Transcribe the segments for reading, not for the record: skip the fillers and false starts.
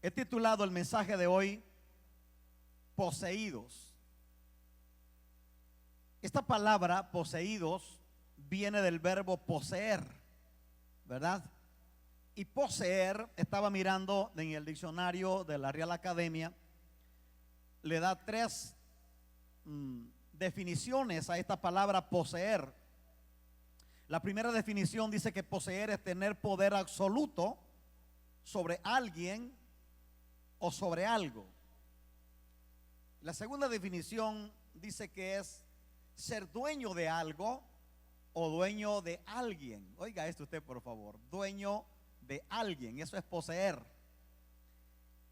He titulado el mensaje de hoy Poseídos. Esta palabra poseídos viene del verbo poseer, ¿verdad? Y poseer, estaba mirando en el diccionario de la Real Academia, le da tres definiciones a esta palabra poseer. La primera definición dice que poseer es tener poder absoluto sobre alguien o sobre algo. La segunda definición dice que es ser dueño de algo o dueño de alguien. Oiga esto usted, por favor, dueño de alguien, eso es poseer.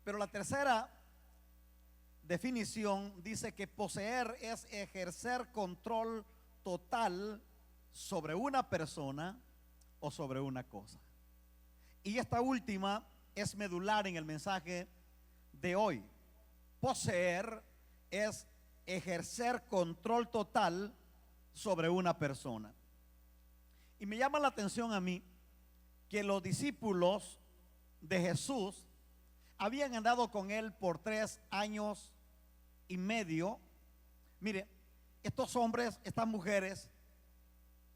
Pero la tercera definición dice que poseer es ejercer control total sobre una persona o sobre una cosa. Y esta última es medular en el mensaje de hoy. Poseer es ejercer control total sobre una persona. Y me llama la atención a mí que los discípulos de Jesús habían andado con él por 3 años y medio. Mire, estos hombres, estas mujeres,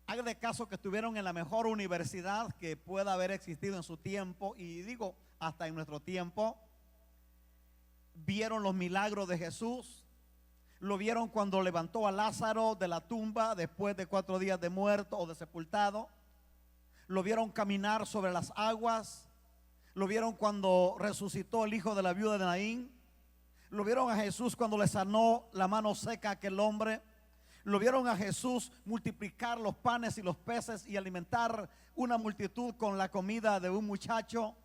hagan de caso que estuvieron en la mejor universidad que pueda haber existido en su tiempo, y digo hasta en nuestro tiempo. Vieron los milagros de Jesús, lo vieron cuando levantó a Lázaro de la tumba después de 4 días de muerto o de sepultado, lo vieron caminar sobre las aguas, lo vieron cuando resucitó el hijo de la viuda de Naín, lo vieron a Jesús cuando le sanó la mano seca a aquel hombre, lo vieron a Jesús multiplicar los panes y los peces y alimentar una multitud con la comida de un muchacho.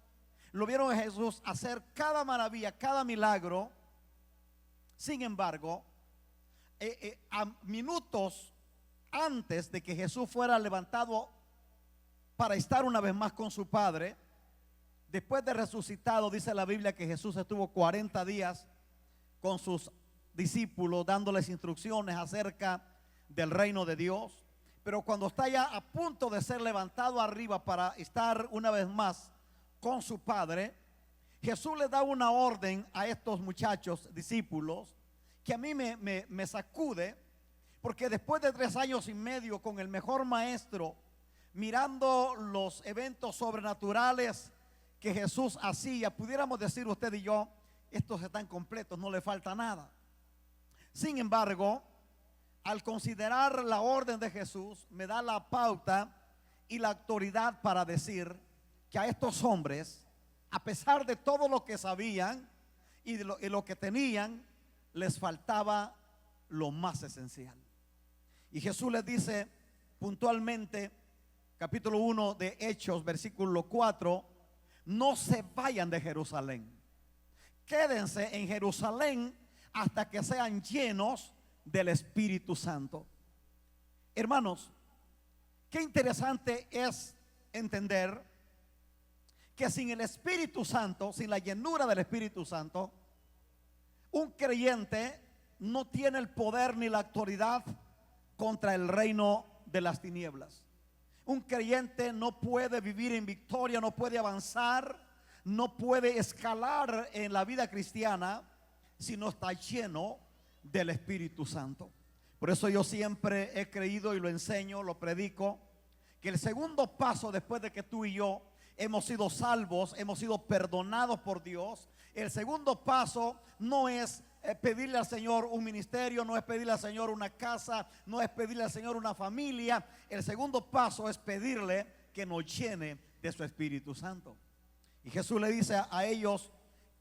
Lo vieron a Jesús hacer cada maravilla, cada milagro. Sin embargo, a minutos antes de que Jesús fuera levantado para estar una vez más con su Padre, después de resucitado, dice la Biblia que Jesús estuvo 40 días con sus discípulos dándoles instrucciones acerca del reino de Dios. Pero cuando está ya a punto de ser levantado arriba para estar una vez más con su Padre, Jesús le da una orden a estos muchachos discípulos que a mí me sacude, porque después de 3 años y medio con el mejor maestro, mirando los eventos sobrenaturales que Jesús hacía, pudiéramos decir usted y yo, estos están completos, no le falta nada. Sin embargo, al considerar la orden de Jesús, me da la pauta y la autoridad para decir que a estos hombres, a pesar de todo lo que sabían y de lo que tenían, les faltaba lo más esencial. Y Jesús les dice puntualmente, capítulo 1 de Hechos, versículo 4, no se vayan de Jerusalén, quédense en Jerusalén hasta que sean llenos del Espíritu Santo. Hermanos, qué interesante es entender que sin el Espíritu Santo, sin la llenura del Espíritu Santo, un creyente no tiene el poder ni la autoridad contra el reino de las tinieblas. Un creyente no puede vivir en victoria, no puede avanzar, no puede escalar en la vida cristiana si no está lleno del Espíritu Santo. Por eso yo siempre he creído y lo enseño, lo predico, que el segundo paso después de que tú y yo hemos sido salvos, hemos sido perdonados por Dios, el segundo paso no es pedirle al Señor un ministerio, no es pedirle al Señor una casa, no es pedirle al Señor una familia. El segundo paso es pedirle que nos llene de su Espíritu Santo. Y Jesús le dice a ellos: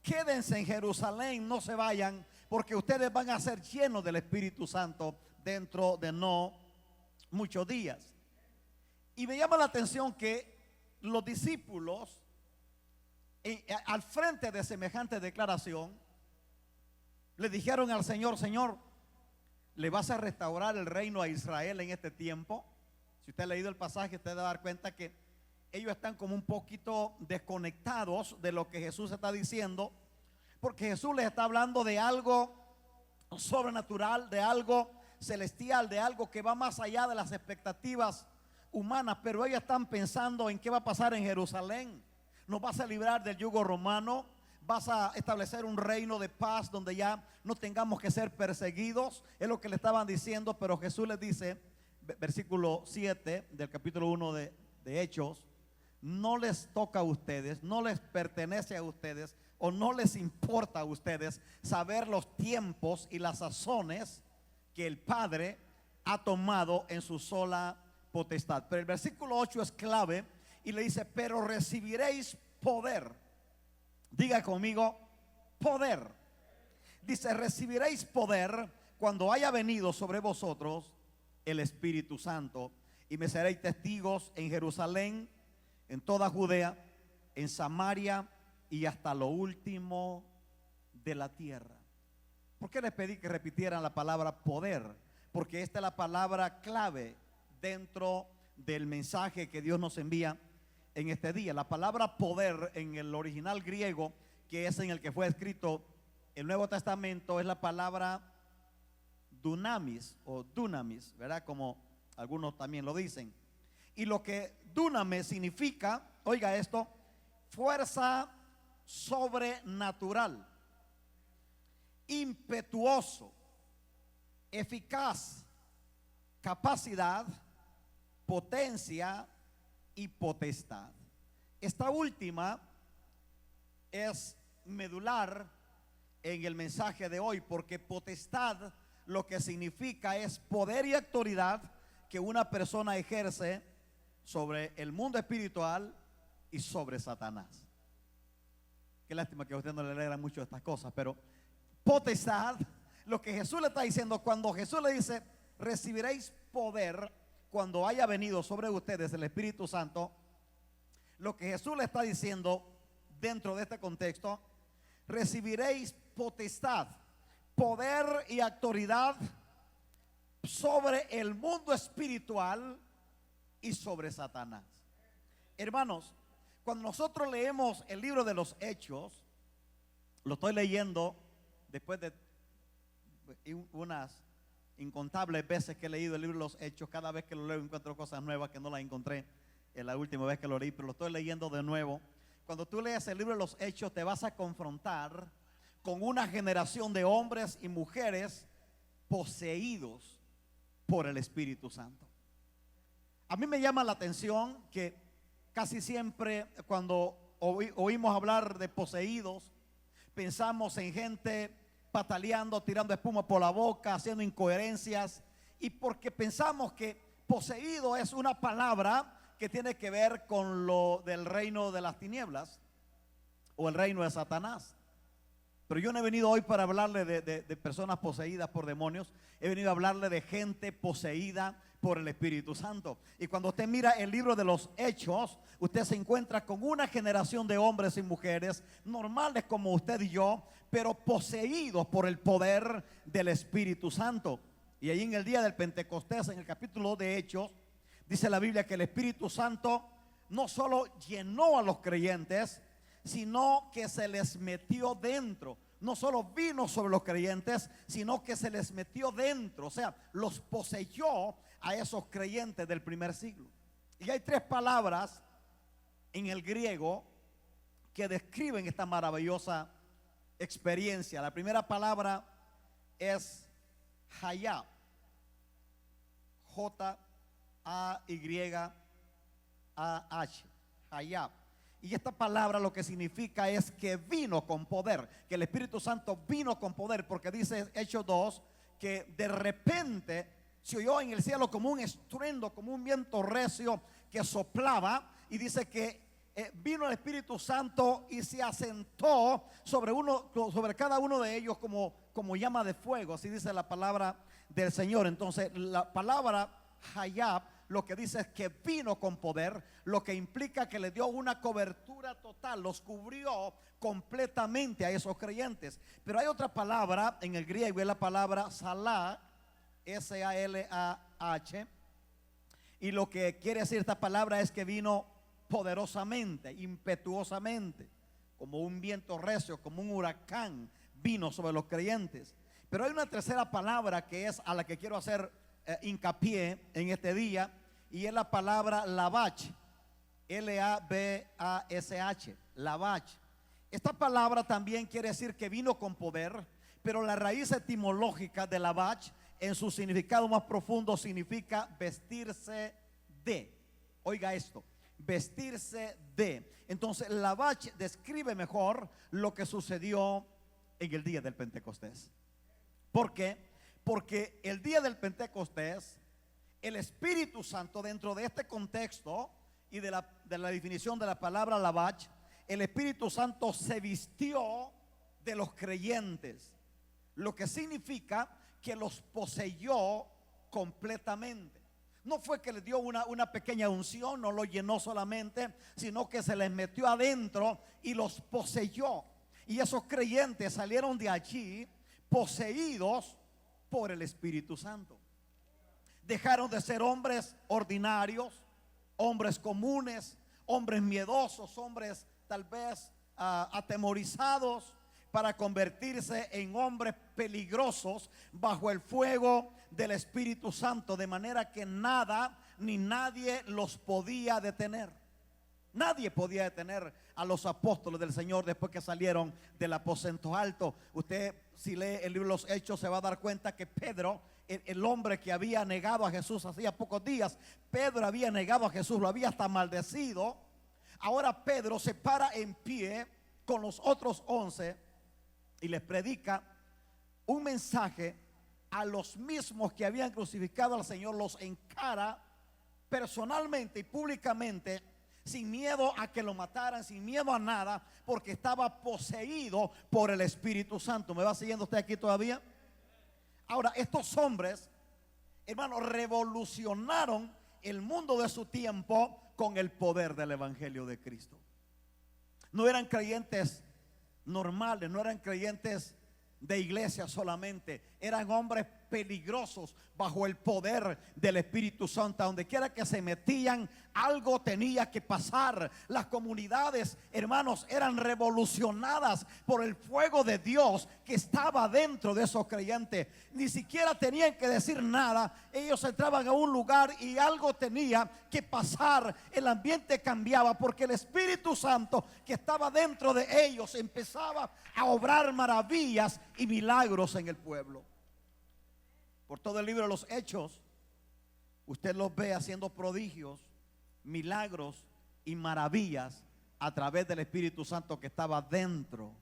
quédense en Jerusalén, no se vayan, porque ustedes van a ser llenos del Espíritu Santo dentro de no muchos días. Y me llama la atención que los discípulos, al frente de semejante declaración, le dijeron al Señor: Señor, ¿le vas a restaurar el reino a Israel en este tiempo? Si usted ha leído el pasaje, usted va a dar cuenta que ellos están como un poquito desconectados de lo que Jesús está diciendo, porque Jesús les está hablando de algo sobrenatural, de algo celestial, de algo que va más allá de las expectativas humanas. Pero ellos están pensando en qué va a pasar en Jerusalén. Nos vas a librar del yugo romano, vas a establecer un reino de paz donde ya no tengamos que ser perseguidos. Es lo que le estaban diciendo, pero Jesús les dice, versículo 7 del capítulo 1 de Hechos: no les toca a ustedes, no les pertenece a ustedes, o no les importa a ustedes saber los tiempos y las sazones que el Padre ha tomado en su sola potestad. Pero el versículo 8 es clave y le dice: pero recibiréis poder. Diga conmigo, poder. Dice: recibiréis poder cuando haya venido sobre vosotros el Espíritu Santo, y me seréis testigos en Jerusalén, en toda Judea, en Samaria y hasta lo último de la tierra. ¿Por qué les pedí que repitieran la palabra poder? Porque esta es la palabra clave dentro del mensaje que Dios nos envía en este día. La palabra poder en el original griego, que es en el que fue escrito el Nuevo Testamento, es la palabra dunamis o dunamis, ¿verdad? Como algunos también lo dicen. Y lo que dunamis significa, oiga esto, fuerza sobrenatural, impetuoso, eficaz, capacidad, potencia y potestad. Esta última es medular en el mensaje de hoy, porque potestad lo que significa es poder y autoridad que una persona ejerce sobre el mundo espiritual y sobre Satanás. Qué lástima que a usted no le alegra mucho estas cosas, pero potestad, lo que Jesús le está diciendo, cuando Jesús le dice: recibiréis poder cuando haya venido sobre ustedes el Espíritu Santo, lo que Jesús le está diciendo dentro de este contexto: recibiréis potestad, poder y autoridad sobre el mundo espiritual y sobre Satanás. Hermanos, cuando nosotros leemos el libro de los Hechos, lo estoy leyendo después de unas incontables veces que he leído el libro de los Hechos. Cada vez que lo leo encuentro cosas nuevas que no las encontré en la última vez que lo leí, pero lo estoy leyendo de nuevo. Cuando tú lees el libro de los Hechos, te vas a confrontar con una generación de hombres y mujeres poseídos por el Espíritu Santo. A mí me llama la atención que casi siempre cuando oímos hablar de poseídos, pensamos en gente pataleando, tirando espuma por la boca, haciendo incoherencias, y porque pensamos que poseído es una palabra que tiene que ver con lo del reino de las tinieblas o el reino de Satanás. Pero yo no he venido hoy para hablarle de personas poseídas por demonios. He venido a hablarle de gente poseída por el Espíritu Santo. Y cuando usted mira el libro de los Hechos, usted se encuentra con una generación de hombres y mujeres normales como usted y yo, pero poseídos por el poder del Espíritu Santo. Y ahí en el día del Pentecostés, en el capítulo de Hechos, dice la Biblia que el Espíritu Santo no solo llenó a los creyentes, sino que se les metió dentro. No solo vino sobre los creyentes, sino que se les metió dentro. O sea, los poseyó a esos creyentes del primer siglo. Y hay tres palabras en el griego que describen esta maravillosa experiencia. La primera palabra es Hayab, J-A-Y-A-H, Hayab. Y esta palabra lo que significa es que vino con poder, que el Espíritu Santo vino con poder, porque dice Hechos 2 que de repente se oyó en el cielo como un estruendo, como un viento recio que soplaba, y dice que vino el Espíritu Santo y se asentó sobre cada uno de ellos como llama de fuego, así dice la palabra del Señor. Entonces la palabra Hayab lo que dice es que vino con poder, lo que implica que le dio una cobertura total, los cubrió completamente a esos creyentes. Pero hay otra palabra en el griego, es la palabra Salah, S-A-L-A-H, y lo que quiere decir esta palabra es que vino poderosamente, impetuosamente, como un viento recio, como un huracán, vino sobre los creyentes. Pero hay una tercera palabra que es a la que quiero hacer hincapié en este día, y es la palabra Labach, L-A-B-A-S-H, Labach. Esta palabra también quiere decir que vino con poder, pero la raíz etimológica de lavach en su significado más profundo significa vestirse de. Oiga esto, vestirse de. Entonces lavach describe mejor lo que sucedió en el día del Pentecostés. ¿Por qué? Porque el día del Pentecostés, el Espíritu Santo, dentro de este contexto y de la definición de la palabra lavach, el Espíritu Santo se vistió de los creyentes, lo que significa que los poseyó completamente. No fue que les dio una pequeña unción, no lo llenó solamente, sino que se les metió adentro y los poseyó. Y esos creyentes salieron de allí poseídos por el Espíritu Santo. Dejaron de ser hombres ordinarios, hombres comunes, hombres miedosos, hombres tal vez atemorizados, para convertirse en hombres peligrosos bajo el fuego del Espíritu Santo, de manera que nada ni nadie los podía detener. Nadie podía detener a los apóstoles del Señor después que salieron del aposento alto. Usted, si lee el libro de los Hechos, se va a dar cuenta que Pedro, el hombre que había negado a Jesús hacía pocos días, Pedro había negado a Jesús, lo había hasta maldecido. Ahora Pedro se para en pie con los otros 11 y les predica un mensaje a los mismos que habían crucificado al Señor. Los encara personalmente y públicamente, sin miedo a que lo mataran, sin miedo a nada, porque estaba poseído por el Espíritu Santo. ¿Me va siguiendo usted aquí todavía? Ahora, estos hombres, hermanos, revolucionaron el mundo de su tiempo con el poder del Evangelio de Cristo. No eran creyentes normales, no eran creyentes de iglesia solamente, eran hombres peligrosos bajo el poder del Espíritu Santo. Donde quiera que se metían, algo tenía que pasar. Las comunidades, hermanos, eran revolucionadas por el fuego de Dios que estaba dentro de esos creyentes. Ni siquiera tenían que decir nada, ellos entraban a un lugar y algo tenía que pasar. El ambiente cambiaba porque el Espíritu Santo que estaba dentro de ellos empezaba a obrar maravillas y milagros en el pueblo. Por todo el libro de los Hechos, usted los ve haciendo prodigios, milagros y maravillas a través del Espíritu Santo que estaba dentro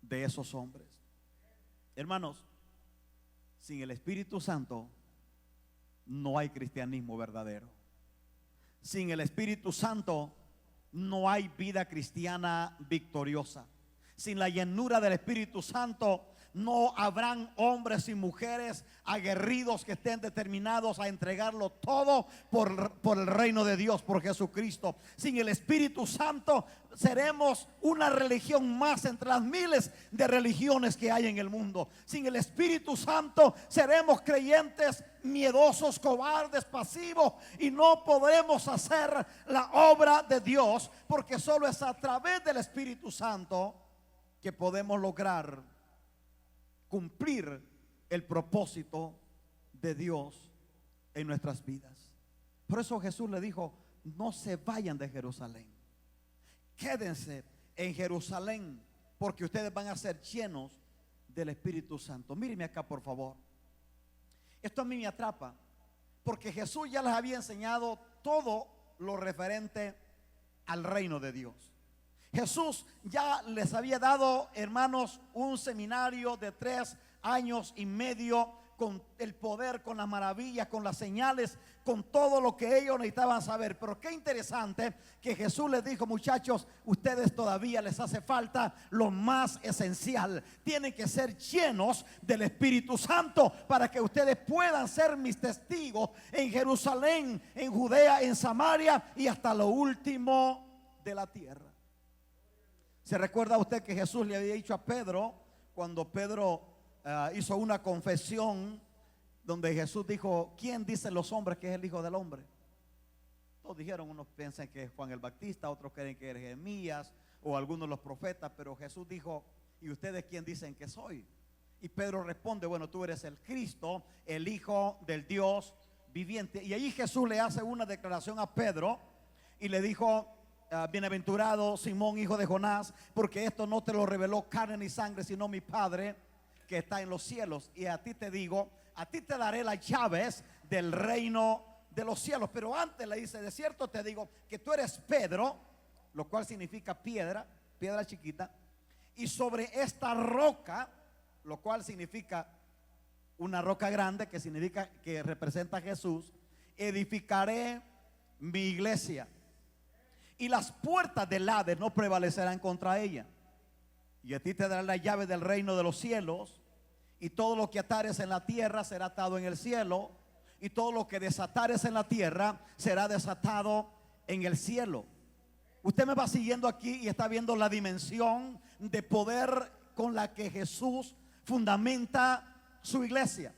de esos hombres. Hermanos, sin el Espíritu Santo no hay cristianismo verdadero. Sin el Espíritu Santo no hay vida cristiana victoriosa. Sin la llenura del Espíritu Santo no habrán hombres y mujeres aguerridos que estén determinados a entregarlo todo por el reino de Dios, por Jesucristo. Sin el Espíritu Santo seremos una religión más entre las miles de religiones que hay en el mundo. Sin el Espíritu Santo seremos creyentes miedosos, cobardes, pasivos, y no podremos hacer la obra de Dios, porque solo es a través del Espíritu Santo que podemos lograr cumplir el propósito de Dios en nuestras vidas. Por eso Jesús le dijo: no se vayan de Jerusalén, quédense en Jerusalén, porque ustedes van a ser llenos del Espíritu Santo. Míreme acá, por favor. Esto a mí me atrapa, porque Jesús ya les había enseñado todo lo referente al reino de Dios. Jesús ya les había dado, hermanos, un seminario de 3 años y medio con el poder, con las maravillas, con las señales, con todo lo que ellos necesitaban saber. Pero qué interesante que Jesús les dijo: muchachos, ustedes todavía les hace falta lo más esencial. Tienen que ser llenos del Espíritu Santo para que ustedes puedan ser mis testigos en Jerusalén, en Judea, en Samaria y hasta lo último de la tierra. ¿Se recuerda usted que Jesús le había dicho a Pedro, cuando Pedro hizo una confesión, donde Jesús dijo: ¿quién dicen los hombres que es el Hijo del Hombre? Todos dijeron, unos piensan que es Juan el Bautista, otros creen que es Jeremías o algunos de los profetas, pero Jesús dijo: ¿y ustedes quién dicen que soy? Y Pedro responde: bueno, tú eres el Cristo, el Hijo del Dios viviente. Y ahí Jesús le hace una declaración a Pedro y le dijo: bienaventurado Simón, hijo de Jonás, porque esto no te lo reveló carne ni sangre, sino mi Padre que está en los cielos. Y a ti te digo, a ti te daré las llaves del reino de los cielos. Pero antes le dice, de cierto te digo que tú eres Pedro, lo cual significa piedra, piedra chiquita, y sobre esta roca, lo cual significa una roca grande, que significa que representa a Jesús, edificaré mi iglesia, y las puertas del Hades no prevalecerán contra ella. Y a ti te dará la llave del reino de los cielos, y todo lo que atares en la tierra será atado en el cielo, y todo lo que desatares en la tierra será desatado en el cielo. Usted me va siguiendo aquí y está viendo la dimensión de poder con la que Jesús fundamenta su iglesia.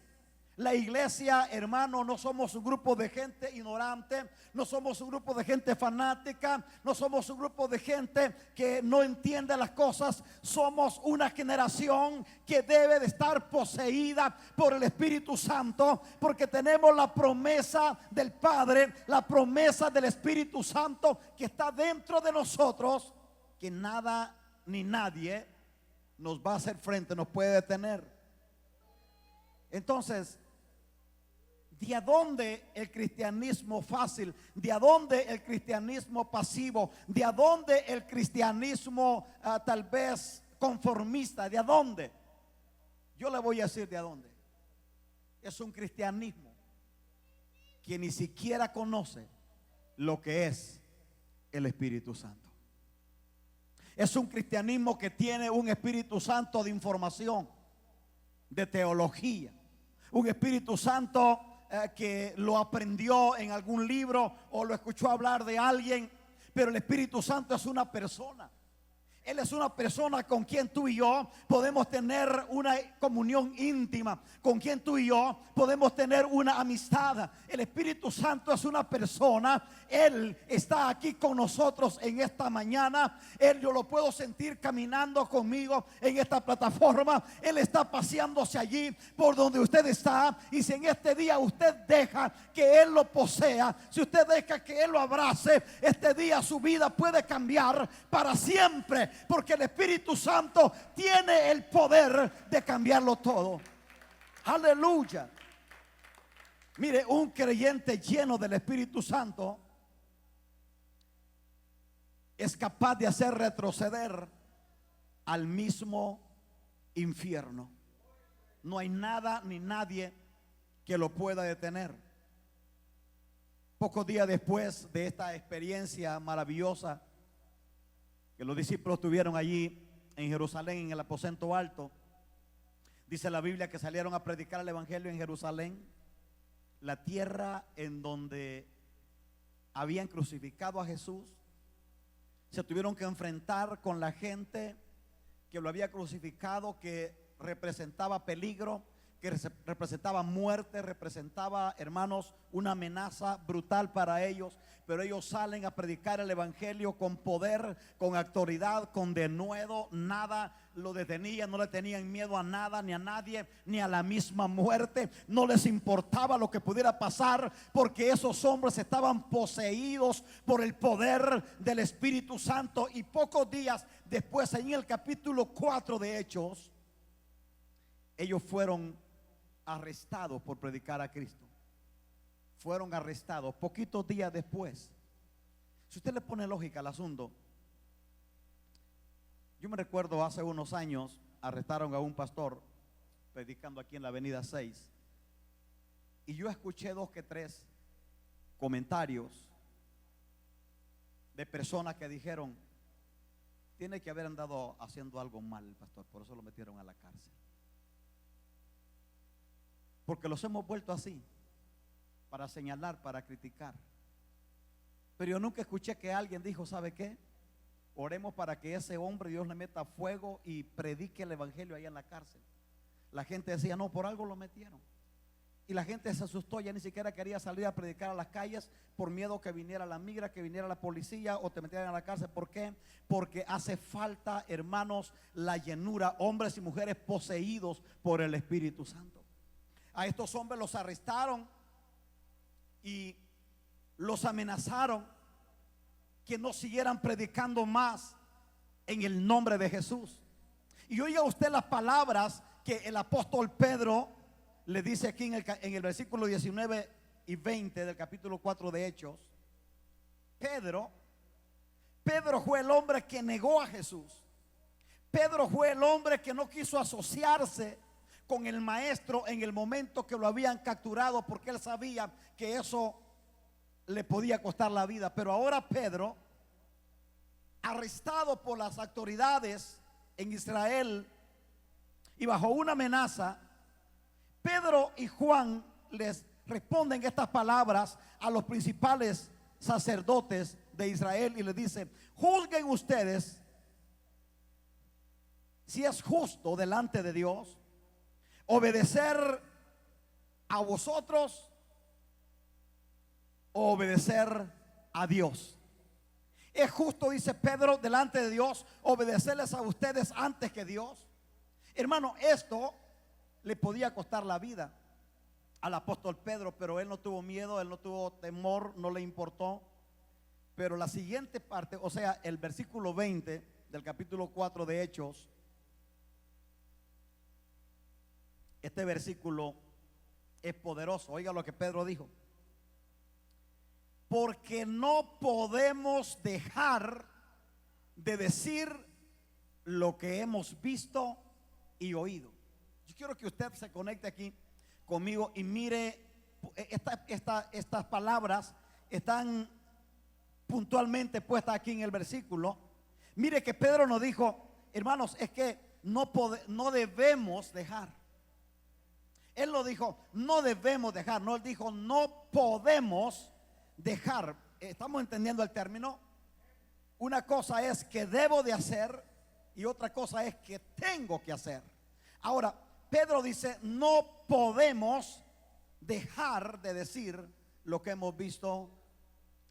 La iglesia, hermano, no somos un grupo de gente ignorante, no somos un grupo de gente fanática, no somos un grupo de gente que no entiende las cosas. Somos una generación que debe de estar poseída por el Espíritu Santo, porque tenemos la promesa del Padre, la promesa del Espíritu Santo que está dentro de nosotros, que nada ni nadie nos va a hacer frente, nos puede detener. Entonces, ¿de a dónde el cristianismo fácil? ¿De a dónde el cristianismo pasivo? ¿De a dónde el cristianismo tal vez conformista? ¿De a dónde? Yo le voy a decir de a dónde. Es un cristianismo que ni siquiera conoce lo que es el Espíritu Santo. Es un cristianismo que tiene un Espíritu Santo de información, de teología, un Espíritu Santo que lo aprendió en algún libro o lo escuchó hablar de alguien. Pero el Espíritu Santo es una persona. Él es una persona con quien tú y yo podemos tener una comunión íntima, con quien tú y yo podemos tener una amistad. El Espíritu Santo es una persona. Él está aquí con nosotros en esta mañana. Yo lo puedo sentir caminando conmigo en esta plataforma. Él está paseándose allí por donde usted está. Y si en este día usted deja que Él lo posea, si usted deja que Él lo abrace, este día su vida puede cambiar para siempre, porque el Espíritu Santo tiene el poder de cambiarlo todo. Aleluya. Mire, un creyente lleno del Espíritu Santo es capaz de hacer retroceder al mismo infierno. No hay nada ni nadie que lo pueda detener. Pocos días después de esta experiencia maravillosa que los discípulos tuvieron allí en Jerusalén, en el aposento alto, dice la Biblia que salieron a predicar el evangelio en Jerusalén, la tierra en donde habían crucificado a Jesús. Se tuvieron que enfrentar con la gente que lo había crucificado, que representaba peligro, que representaba muerte, representaba, hermanos, una amenaza brutal para ellos. Pero ellos salen a predicar el evangelio con poder, con autoridad, con denuedo. Nada lo detenía, no le tenían miedo a nada, ni a nadie, ni a la misma muerte. No les importaba lo que pudiera pasar, porque esos hombres estaban poseídos por el poder del Espíritu Santo. Y pocos días después, en el capítulo 4 de Hechos, ellos fueron arrestados por predicar a Cristo. Fueron arrestados poquitos días después. Si usted le pone lógica al asunto, yo me recuerdo hace unos años arrestaron a un pastor predicando aquí en la avenida 6, y yo escuché 2 que 3 comentarios de personas que dijeron: tiene que haber andado haciendo algo mal el pastor, por eso lo metieron a la cárcel. Porque los hemos vuelto así, para señalar, para criticar. Pero yo nunca escuché que alguien dijo: ¿sabe qué? Oremos para que ese hombre Dios le meta fuego y predique el evangelio ahí en la cárcel. La gente decía: no, por algo lo metieron. Y la gente se asustó, ya ni siquiera quería salir a predicar a las calles por miedo que viniera la migra, que viniera la policía o te metieran a la cárcel. ¿Por qué? Porque hace falta, hermanos, la llenura, hombres y mujeres poseídos por el Espíritu Santo. A estos hombres los arrestaron y los amenazaron que no siguieran predicando más en el nombre de Jesús. Y oiga usted las palabras que el apóstol Pedro le dice aquí en el versículo 19 y 20 del capítulo 4 de Hechos. Pedro fue el hombre que negó a Jesús. Pedro fue el hombre que no quiso asociarse con el maestro en el momento que lo habían capturado, porque él sabía que eso le podía costar la vida. Pero ahora Pedro, arrestado por las autoridades en Israel y bajo una amenaza, Pedro y Juan les responden estas palabras a los principales sacerdotes de Israel y les dicen: juzguen ustedes si es justo delante de Dios obedecer a vosotros o obedecer a Dios. Es justo, dice Pedro, delante de Dios obedecerles a ustedes antes que Dios. Hermano, esto le podía costar la vida al apóstol Pedro, pero él no tuvo miedo, él no tuvo temor, no le importó. Pero la siguiente parte, o sea, el versículo 20 del capítulo 4 de Hechos, este versículo es poderoso. Oiga lo que Pedro dijo: porque no podemos dejar de decir lo que hemos visto y oído. Yo quiero que usted se conecte aquí conmigo y mire, estas palabras están puntualmente puestas aquí en el versículo. Mire que Pedro nos dijo: hermanos, es que no debemos dejar. Él lo dijo, no debemos dejar, no, él dijo no podemos dejar. ¿Estamos entendiendo el término? Una cosa es que debo de hacer y otra cosa es que tengo que hacer. Ahora, Pedro dice: no podemos dejar de decir lo que hemos visto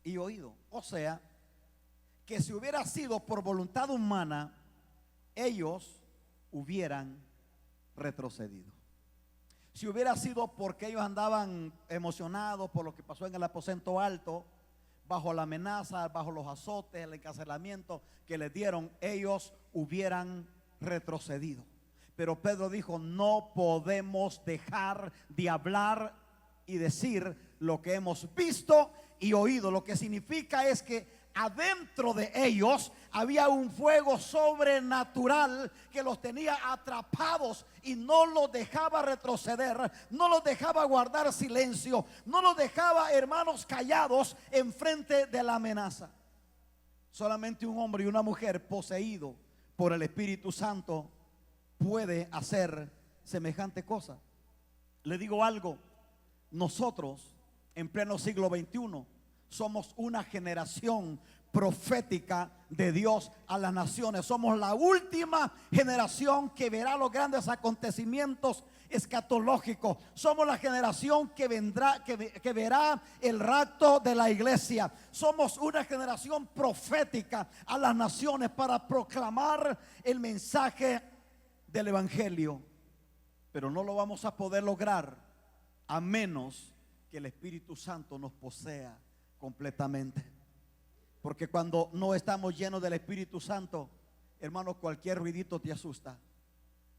y oído. O sea, que si hubiera sido por voluntad humana, ellos hubieran retrocedido. Si hubiera sido porque ellos andaban emocionados por lo que pasó en el aposento alto, bajo la amenaza, bajo los azotes, el encarcelamiento que les dieron, ellos hubieran retrocedido. Pero Pedro dijo: no podemos dejar de hablar y decir lo que hemos visto y oído. Lo que significa es que adentro de ellos había un fuego sobrenatural que los tenía atrapados y no los dejaba retroceder, no los dejaba guardar silencio, no los dejaba, hermanos, callados en frente de la amenaza. Solamente un hombre y una mujer poseído por el Espíritu Santo puede hacer semejante cosa. Le digo algo: nosotros en pleno siglo XXI somos una generación profética de Dios a las naciones. Somos la última generación que verá los grandes acontecimientos escatológicos. Somos la generación que vendrá, que verá el rapto de la iglesia. Somos una generación profética a las naciones para proclamar el mensaje del evangelio. Pero no lo vamos a poder lograr a menos que el Espíritu Santo nos posea completamente. Porque cuando no estamos llenos del Espíritu Santo, hermanos, cualquier ruidito te asusta,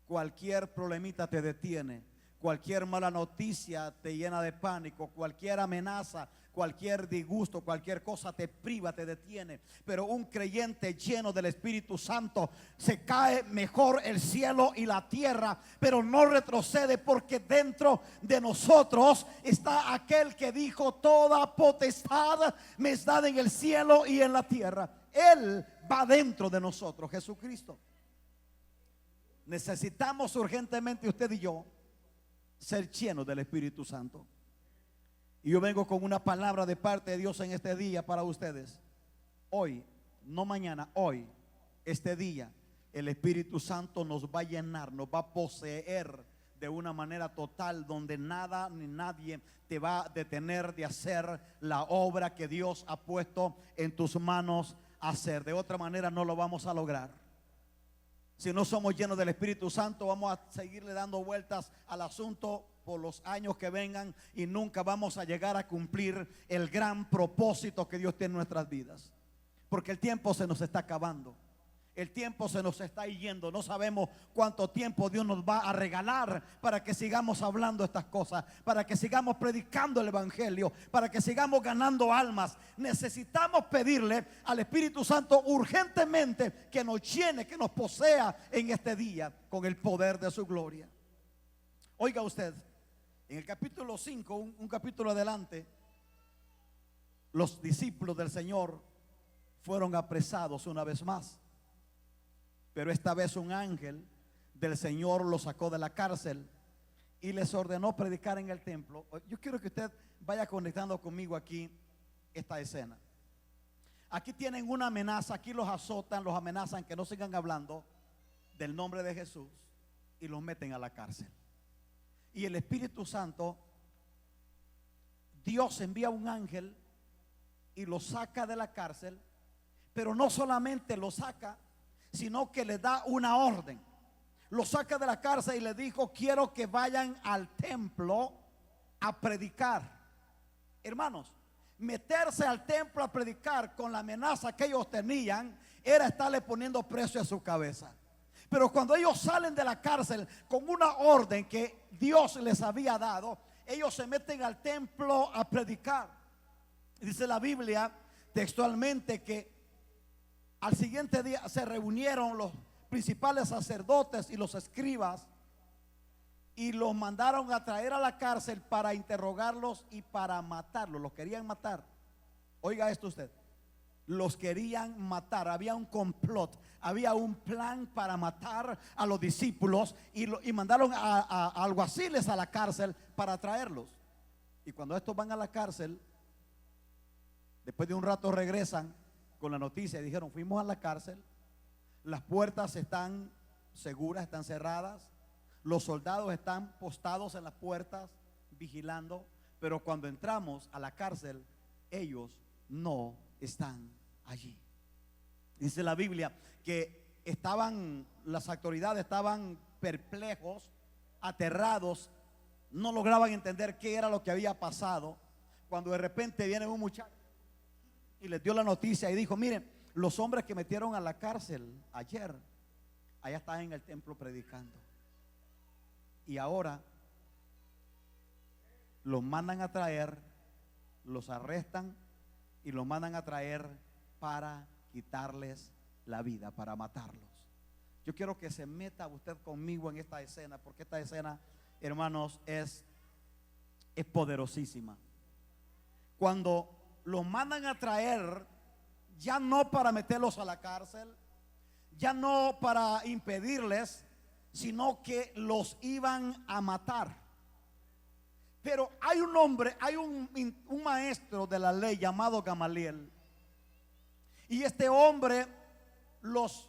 cualquier problemita te detiene, cualquier mala noticia te llena de pánico, cualquier amenaza, cualquier disgusto, cualquier cosa te priva, te detiene. Pero un creyente lleno del Espíritu Santo, se cae mejor el cielo y la tierra, pero no retrocede, porque dentro de nosotros está aquel que dijo: toda potestad me es dada en el cielo y en la tierra. Él va dentro de nosotros, Jesucristo. Necesitamos urgentemente, usted y yo, ser llenos del Espíritu Santo. Y yo vengo con una palabra de parte de Dios en este día para ustedes. Hoy, no mañana, hoy, este día, el Espíritu Santo nos va a llenar, nos va a poseer de una manera total, donde nada ni nadie te va a detener de hacer la obra que Dios ha puesto en tus manos a hacer. De otra manera no lo vamos a lograr. Si no somos llenos del Espíritu Santo, vamos a seguirle dando vueltas al asunto por los años que vengan y nunca vamos a llegar a cumplir el gran propósito que Dios tiene en nuestras vidas. porque el tiempo se nos está acabando. El tiempo se nos está yendo. No sabemos cuánto tiempo Dios nos va a regalar para que sigamos hablando estas cosas, para que sigamos predicando el evangelio, para que sigamos ganando almas. Necesitamos pedirle al Espíritu Santo urgentemente que nos llene, que nos posea en este día con el poder de su gloria. Oiga usted, en el capítulo 5, un capítulo adelante, los discípulos del Señor fueron apresados una vez más. Pero esta vez un ángel del Señor los sacó de la cárcel y les ordenó predicar en el templo. Yo quiero que usted vaya conectando conmigo aquí esta escena. Aquí tienen una amenaza, aquí los azotan, los amenazan que no sigan hablando del nombre de Jesús y los meten a la cárcel. Y el Espíritu Santo, Dios envía un ángel y los saca de la cárcel, pero no solamente los saca, sino que le da una orden. Lo saca de la cárcel y le dijo: quiero que vayan al templo a predicar. Hermanos, meterse al templo a predicar con la amenaza que ellos tenían era estarle poniendo precio a su cabeza. Pero cuando ellos salen de la cárcel con una orden que Dios les había dado, ellos se meten al templo a predicar. Dice la Biblia textualmente que al siguiente día se reunieron los principales sacerdotes y los escribas y los mandaron a traer a la cárcel para interrogarlos y para matarlos. Los querían matar. Oiga esto usted. Los querían matar. Había un complot, había un plan para matar a los discípulos y mandaron a alguaciles a la cárcel para traerlos. Y cuando estos van a la cárcel, después de un rato regresan con la noticia y dijeron: fuimos a la cárcel, las puertas están seguras, están cerradas, los soldados están postados en las puertas vigilando, pero cuando entramos a la cárcel ellos no están allí. Dice la Biblia que las autoridades estaban perplejos, aterrados, no lograban entender qué era lo que había pasado, cuando de repente viene un muchacho y les dio la noticia y dijo: miren, los hombres que metieron a la cárcel ayer, allá están en el templo predicando. Y ahora los mandan a traer, los arrestan y los mandan a traer para quitarles la vida, para matarlos. Yo quiero que se meta usted conmigo en esta escena, porque esta escena, hermanos, es poderosísima. Cuando los mandan a traer, ya no para meterlos a la cárcel, ya no para impedirles, sino que los iban a matar. Pero hay un hombre, hay un maestro de la ley llamado Gamaliel, y este hombre los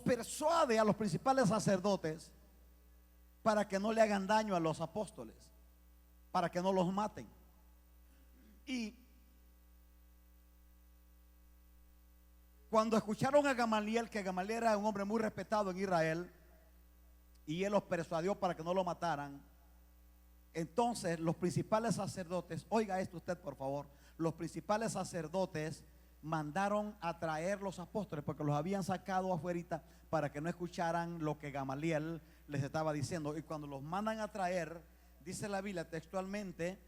persuade a los principales sacerdotes para que no le hagan daño a los apóstoles, para que no los maten. Y cuando escucharon a Gamaliel, que Gamaliel era un hombre muy respetado en Israel, y él los persuadió para que no lo mataran, entonces los principales sacerdotes, oiga esto usted por favor, los principales sacerdotes mandaron a traer los apóstoles, porque los habían sacado afuera para que no escucharan lo que Gamaliel les estaba diciendo. Y cuando los mandan a traer, dice la Biblia textualmente,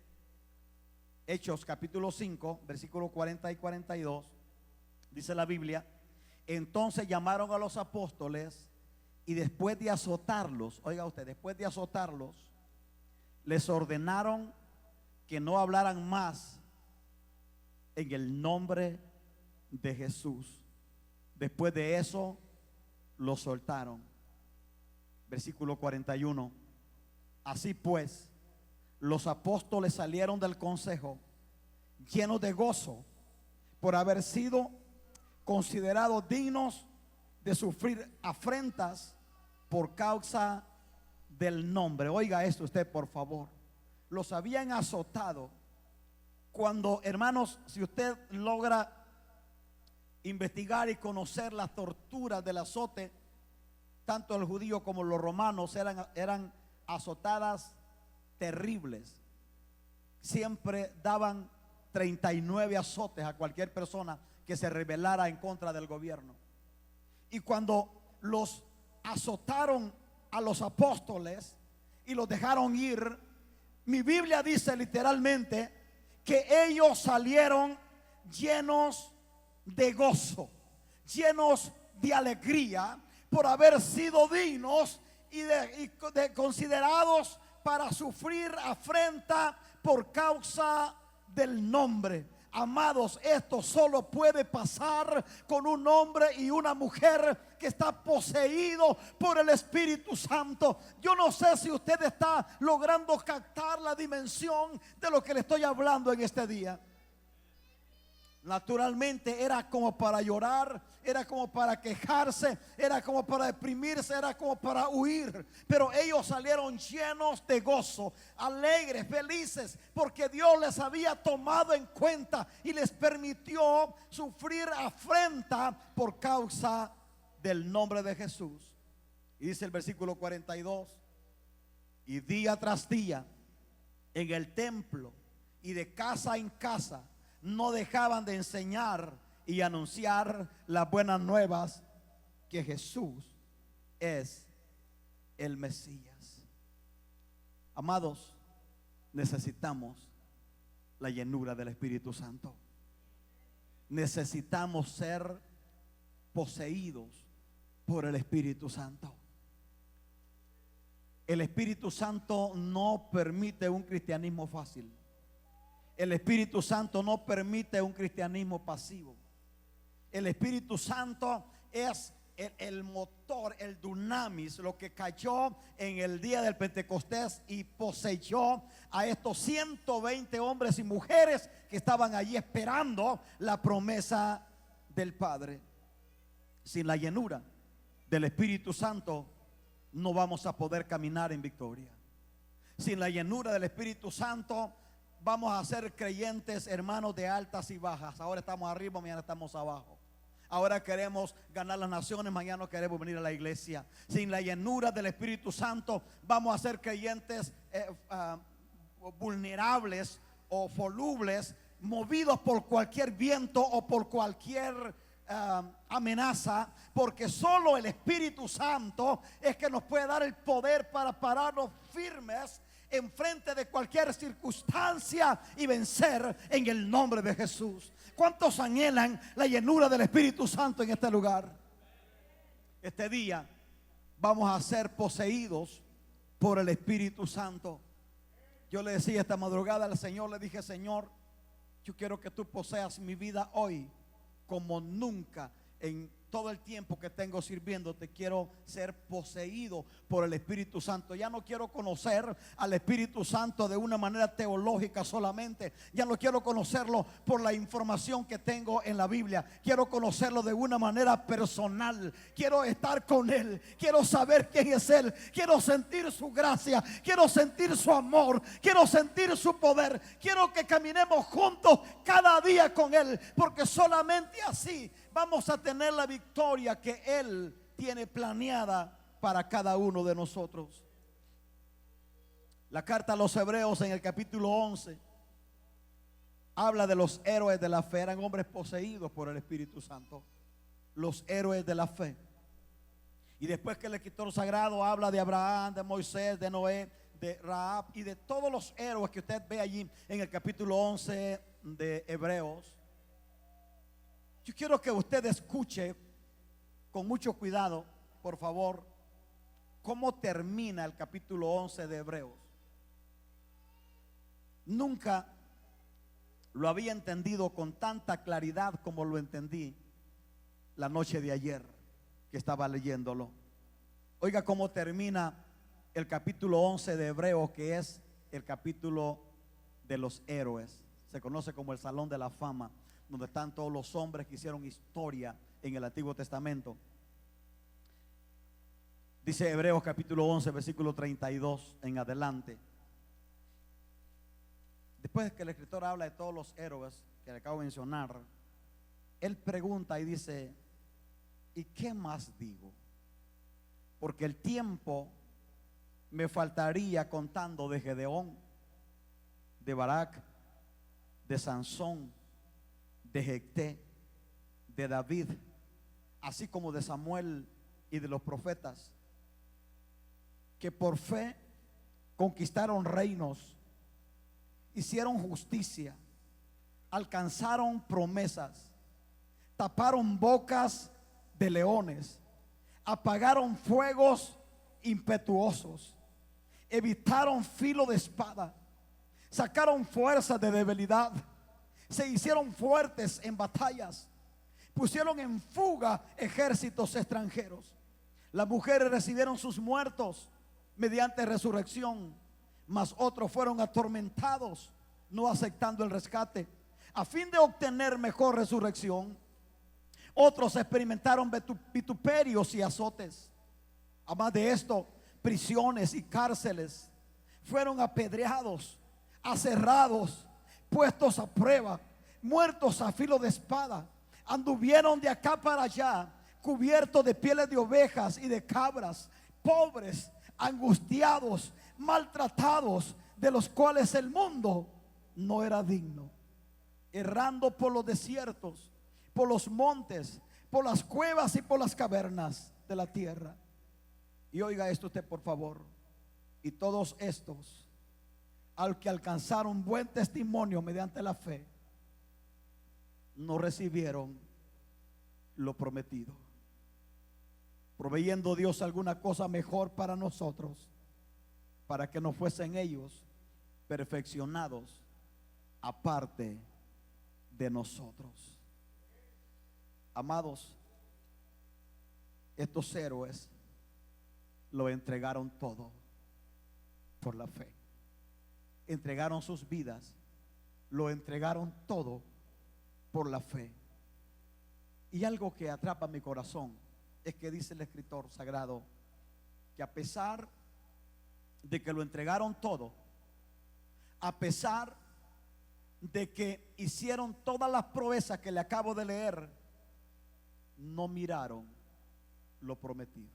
Hechos capítulo 5 versículos 40 y 42, dice la Biblia: entonces llamaron a los apóstoles y después de azotarlos, oiga usted, después de azotarlos, les ordenaron que no hablaran más en el nombre de Jesús. Después de eso los soltaron. Versículo 41. Así pues, los apóstoles salieron del consejo llenos de gozo por haber sido considerados dignos de sufrir afrentas por causa del nombre. Oiga esto usted por favor. Los habían azotado. Cuando, hermanos, si usted logra investigar y conocer las torturas del azote, tanto el judío como los romanos eran azotadas terribles. Siempre daban 39 azotes a cualquier persona que se rebelara en contra del gobierno. Y cuando los azotaron a los apóstoles y los dejaron ir, mi Biblia dice literalmente que ellos salieron llenos de gozo, llenos de alegría por haber sido dignos y considerados para sufrir afrenta por causa del nombre. Amados, esto solo puede pasar con un hombre y una mujer que está poseído por el Espíritu Santo. Yo no sé si usted está logrando captar la dimensión de lo que le estoy hablando en este día. Naturalmente era como para llorar, era como para quejarse, era como para deprimirse, era como para huir. Pero ellos salieron llenos de gozo, alegres, felices, porque Dios les había tomado en cuenta y les permitió sufrir afrenta por causa del nombre de Jesús. Y dice el versículo 42: y día tras día en el templo y de casa en casa no dejaban de enseñar y anunciar las buenas nuevas que Jesús es el Mesías. Amados, necesitamos la llenura del Espíritu Santo. Necesitamos ser poseídos por el Espíritu Santo. El Espíritu Santo no permite un cristianismo fácil. El Espíritu Santo no permite un cristianismo pasivo. El Espíritu Santo es el motor, el dunamis, lo que cayó en el día del Pentecostés y poseyó a estos 120 hombres y mujeres que estaban allí esperando la promesa del Padre. Sin la llenura del Espíritu Santo no vamos a poder caminar en victoria. Sin la llenura del Espíritu Santo vamos a ser creyentes, hermanos, de altas y bajas. Ahora estamos arriba, mañana estamos abajo. Ahora queremos ganar las naciones, mañana no queremos venir a la iglesia. Sin la llenura del Espíritu Santo vamos a ser creyentes vulnerables o volubles, movidos por cualquier viento o por cualquier amenaza, porque solo el Espíritu Santo es que nos puede dar el poder para pararnos firmes en frente de cualquier circunstancia y vencer en el nombre de Jesús. ¿Cuántos anhelan la llenura del Espíritu Santo en este lugar? Este día vamos a ser poseídos por el Espíritu Santo. Yo le decía esta madrugada al Señor, le dije: Señor, yo quiero que tú poseas mi vida hoy como nunca en todo el tiempo que tengo sirviéndote. Quiero ser poseído por el Espíritu Santo. Ya no quiero conocer al Espíritu Santo de una manera teológica solamente. Ya no quiero conocerlo por la información que tengo en la Biblia. Quiero conocerlo de una manera personal. Quiero estar con Él. Quiero saber quién es Él. Quiero sentir su gracia. Quiero sentir su amor. Quiero sentir su poder. Quiero que caminemos juntos cada día con Él, porque solamente así vamos a tener la victoria que Él tiene planeada para cada uno de nosotros. La carta a los Hebreos en el capítulo 11 habla de los héroes de la fe. Eran hombres poseídos por el Espíritu Santo, los héroes de la fe. Y después que el escritor sagrado habla de Abraham, de Moisés, de Noé, de Rahab y de todos los héroes que usted ve allí en el capítulo 11 de Hebreos, yo quiero que usted escuche con mucho cuidado, por favor, cómo termina el capítulo 11 de Hebreos. Nunca lo había entendido con tanta claridad como lo entendí la noche de ayer que estaba leyéndolo. Oiga cómo termina el capítulo 11 de Hebreos, que es el capítulo de los héroes. Se conoce como el Salón de la Fama, donde están todos los hombres que hicieron historia en el Antiguo Testamento. Dice Hebreos capítulo 11, versículo 32 en adelante. Después de que el escritor habla de todos los héroes que le acabo de mencionar, él pregunta y dice: ¿y qué más digo? Porque el tiempo me faltaría contando de Gedeón, de Barak, de Sansón, de Jefté, de David, así como de Samuel y de los profetas, que por fe conquistaron reinos, hicieron justicia, alcanzaron promesas, taparon bocas de leones, apagaron fuegos impetuosos, evitaron filo de espada, sacaron fuerza de debilidad, se hicieron fuertes en batallas, pusieron en fuga ejércitos extranjeros. Las mujeres recibieron sus muertos mediante resurrección, mas otros fueron atormentados, no aceptando el rescate. A fin de obtener mejor resurrección, otros experimentaron vituperios y azotes. Además de esto, prisiones y cárceles, fueron apedreados, aserrados, puestos a prueba, muertos a filo de espada. Anduvieron de acá para allá, cubiertos de pieles de ovejas y de cabras, pobres, angustiados, maltratados, de los cuales el mundo no era digno, errando por los desiertos, por los montes, por las cuevas y por las cavernas de la tierra. Y oiga esto usted, por favor. Y todos estos, al que alcanzaron buen testimonio mediante la fe, no recibieron lo prometido, proveyendo Dios alguna cosa mejor para nosotros, para que no fuesen ellos perfeccionados aparte de nosotros. Amados, estos héroes lo entregaron todo por la fe. Entregaron sus vidas, lo entregaron todo por la fe. Y algo que atrapa mi corazón es que dice el escritor sagrado que a pesar de que lo entregaron todo, a pesar de que hicieron todas las proezas que le acabo de leer, no miraron lo prometido.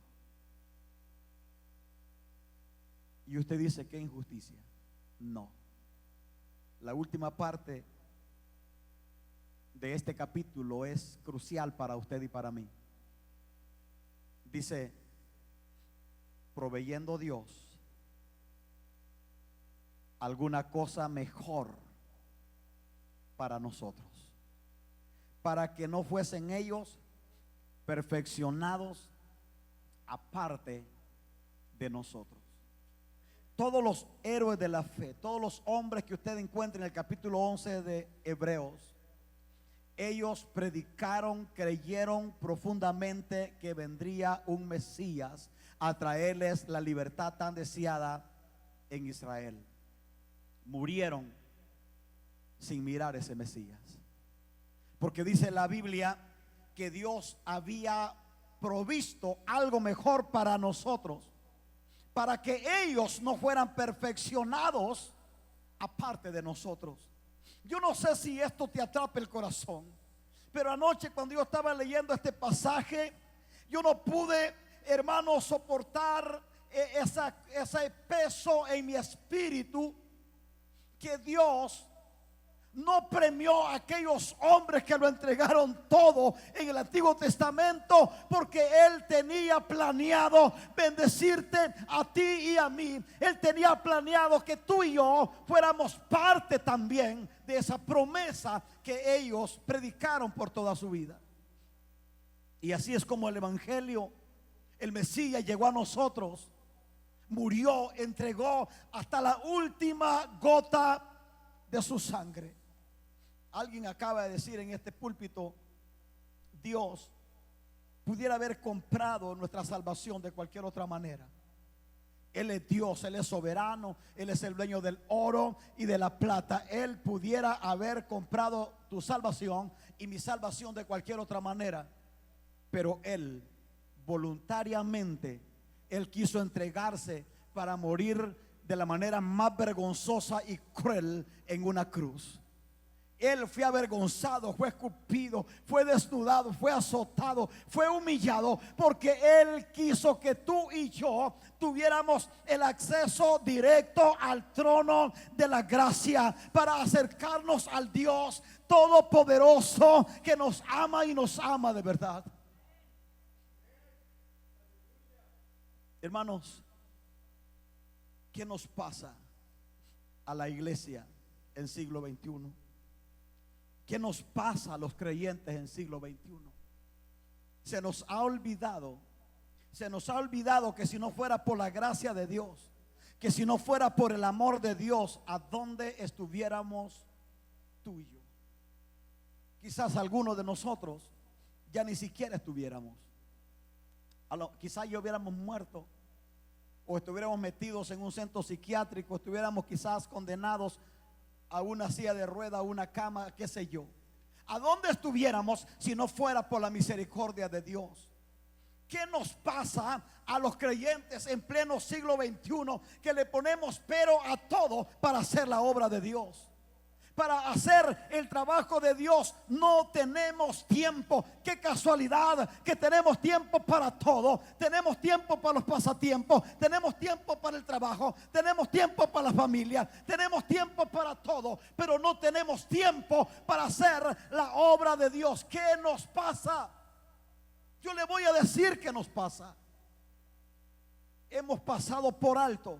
Y usted dice, ¿qué injusticia? No. La última parte de este capítulo es crucial para usted y para mí. Dice, proveyendo Dios alguna cosa mejor para nosotros, para que no fuesen ellos perfeccionados aparte de nosotros. Todos los héroes de la fe, todos los hombres que usted encuentra en el capítulo 11 de Hebreos, ellos predicaron, creyeron profundamente que vendría un Mesías a traerles la libertad tan deseada en Israel. Murieron sin mirar ese Mesías, porque dice la Biblia que Dios había provisto algo mejor para nosotros, para que ellos no fueran perfeccionados aparte de nosotros. Yo no sé si esto te atrapa el corazón, pero anoche cuando yo estaba leyendo este pasaje, yo no pude, hermano, soportar ese peso en mi espíritu, que Dios no premió a aquellos hombres que lo entregaron todo en el Antiguo Testamento, porque Él tenía planeado bendecirte a ti y a mí. Él tenía planeado que tú y yo fuéramos parte también de esa promesa que ellos predicaron por toda su vida. Y así es como el Evangelio, el Mesías, llegó a nosotros, murió, entregó hasta la última gota de su sangre. Alguien acaba de decir en este púlpito, Dios pudiera haber comprado nuestra salvación de cualquier otra manera. Él es Dios, Él es soberano, Él es el dueño del oro y de la plata. Él pudiera haber comprado tu salvación y mi salvación de cualquier otra manera, pero Él voluntariamente, Él quiso entregarse para morir de la manera más vergonzosa y cruel en una cruz. Él fue avergonzado, fue escupido, fue desnudado, fue azotado, fue humillado, porque Él quiso que tú y yo tuviéramos el acceso directo al trono de la gracia para acercarnos al Dios todopoderoso que nos ama y nos ama de verdad. Hermanos, ¿qué nos pasa a la iglesia en siglo XXI? ¿Qué nos pasa a los creyentes en siglo XXI? Se nos ha olvidado que si no fuera por la gracia de Dios, que si no fuera por el amor de Dios, ¿a dónde estuviéramos tú y yo? Quizás algunos de nosotros ya ni siquiera estuviéramos. Quizás ya hubiéramos muerto, o estuviéramos metidos en un centro psiquiátrico, estuviéramos quizás condenados a una silla de rueda, a una cama, qué sé yo. ¿A dónde estuviéramos si no fuera por la misericordia de Dios? ¿Qué nos pasa a los creyentes en pleno siglo XXI que le ponemos pero a todo para hacer la obra de Dios? Para hacer el trabajo de Dios no tenemos tiempo. Qué casualidad que tenemos tiempo para todo. Tenemos tiempo para los pasatiempos, tenemos tiempo para el trabajo, tenemos tiempo para la familia, tenemos tiempo para todo, pero no tenemos tiempo para hacer la obra de Dios. ¿Qué nos pasa? Yo le voy a decir qué nos pasa. Hemos pasado por alto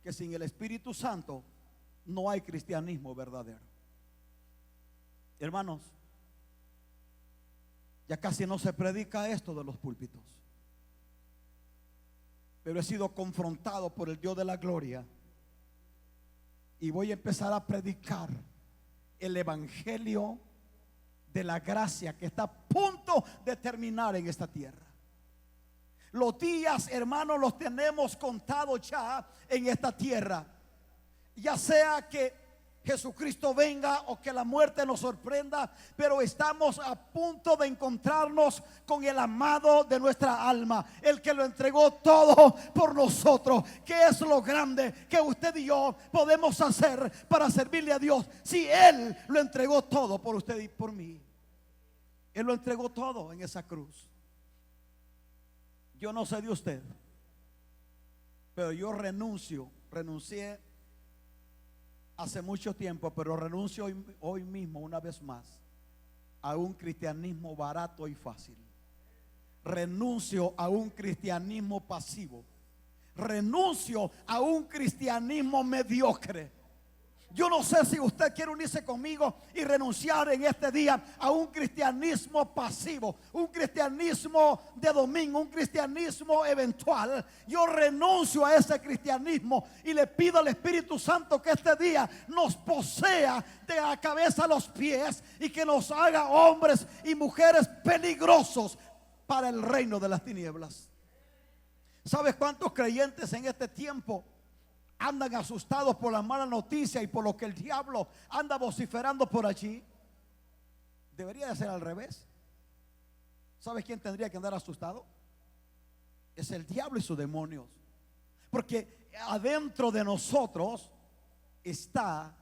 que sin el Espíritu Santo no hay cristianismo verdadero. Hermanos, ya casi no se predica esto de los púlpitos, pero he sido confrontado por el Dios de la gloria y voy a empezar a predicar el evangelio de la gracia que está a punto de terminar en esta tierra. Los días, hermanos, los tenemos contados ya en esta tierra. Ya sea que Jesucristo venga o que la muerte nos sorprenda, pero estamos a punto de encontrarnos con el amado de nuestra alma, el que lo entregó todo por nosotros. ¿Qué es lo grande que usted y yo podemos hacer para servirle a Dios si Él lo entregó todo por usted y por mí? Él lo entregó todo en esa cruz. Yo no sé de usted, pero yo renuncié hace mucho tiempo, pero renuncio hoy mismo una vez más a un cristianismo barato y fácil. Renuncio a un cristianismo pasivo. Renuncio a un cristianismo mediocre. Yo no sé si usted quiere unirse conmigo y renunciar en este día a un cristianismo pasivo, un cristianismo de domingo, un cristianismo eventual. Yo renuncio a ese cristianismo y le pido al Espíritu Santo que este día nos posea de la cabeza a los pies y que nos haga hombres y mujeres peligrosos para el reino de las tinieblas. ¿Sabes cuántos creyentes en este tiempo andan asustados por las malas noticias y por lo que el diablo anda vociferando por allí? Debería de ser al revés. ¿Sabes quién tendría que andar asustado? Es el diablo y sus demonios, porque adentro de nosotros está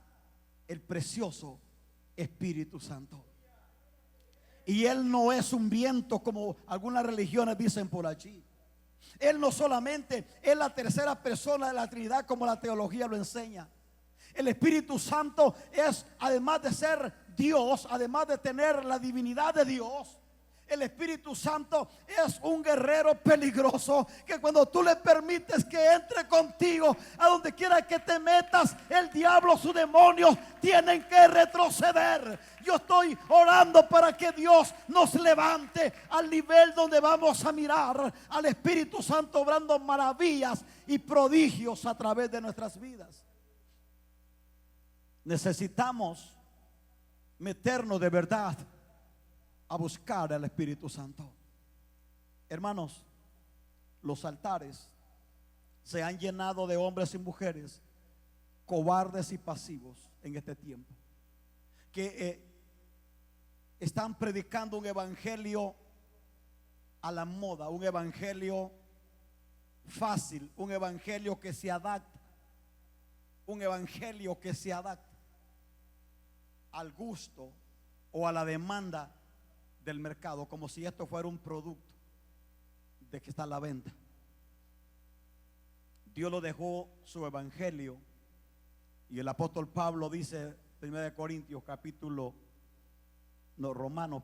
el precioso Espíritu Santo. Y Él no es un viento como algunas religiones dicen por allí. Él no solamente es la tercera persona de la Trinidad como la teología lo enseña. El Espíritu Santo es, además de ser Dios, además de tener la divinidad de Dios, el Espíritu Santo es un guerrero peligroso que cuando tú le permites que entre contigo, a donde quiera que te metas, el diablo, sus demonios tienen que retroceder. Yo estoy orando para que Dios nos levante al nivel donde vamos a mirar al Espíritu Santo obrando maravillas y prodigios a través de nuestras vidas. Necesitamos meternos de verdad a buscar al Espíritu Santo. Hermanos, los altares se han llenado de hombres y mujeres cobardes y pasivos en este tiempo, que están predicando un evangelio a la moda, un evangelio fácil, un evangelio que se adapta, un evangelio que se adapta. al gusto o a la demanda del mercado, como si esto fuera un producto de que está a la venta. Dios lo dejó su evangelio, y el apóstol Pablo dice, 1 Corintios Romanos,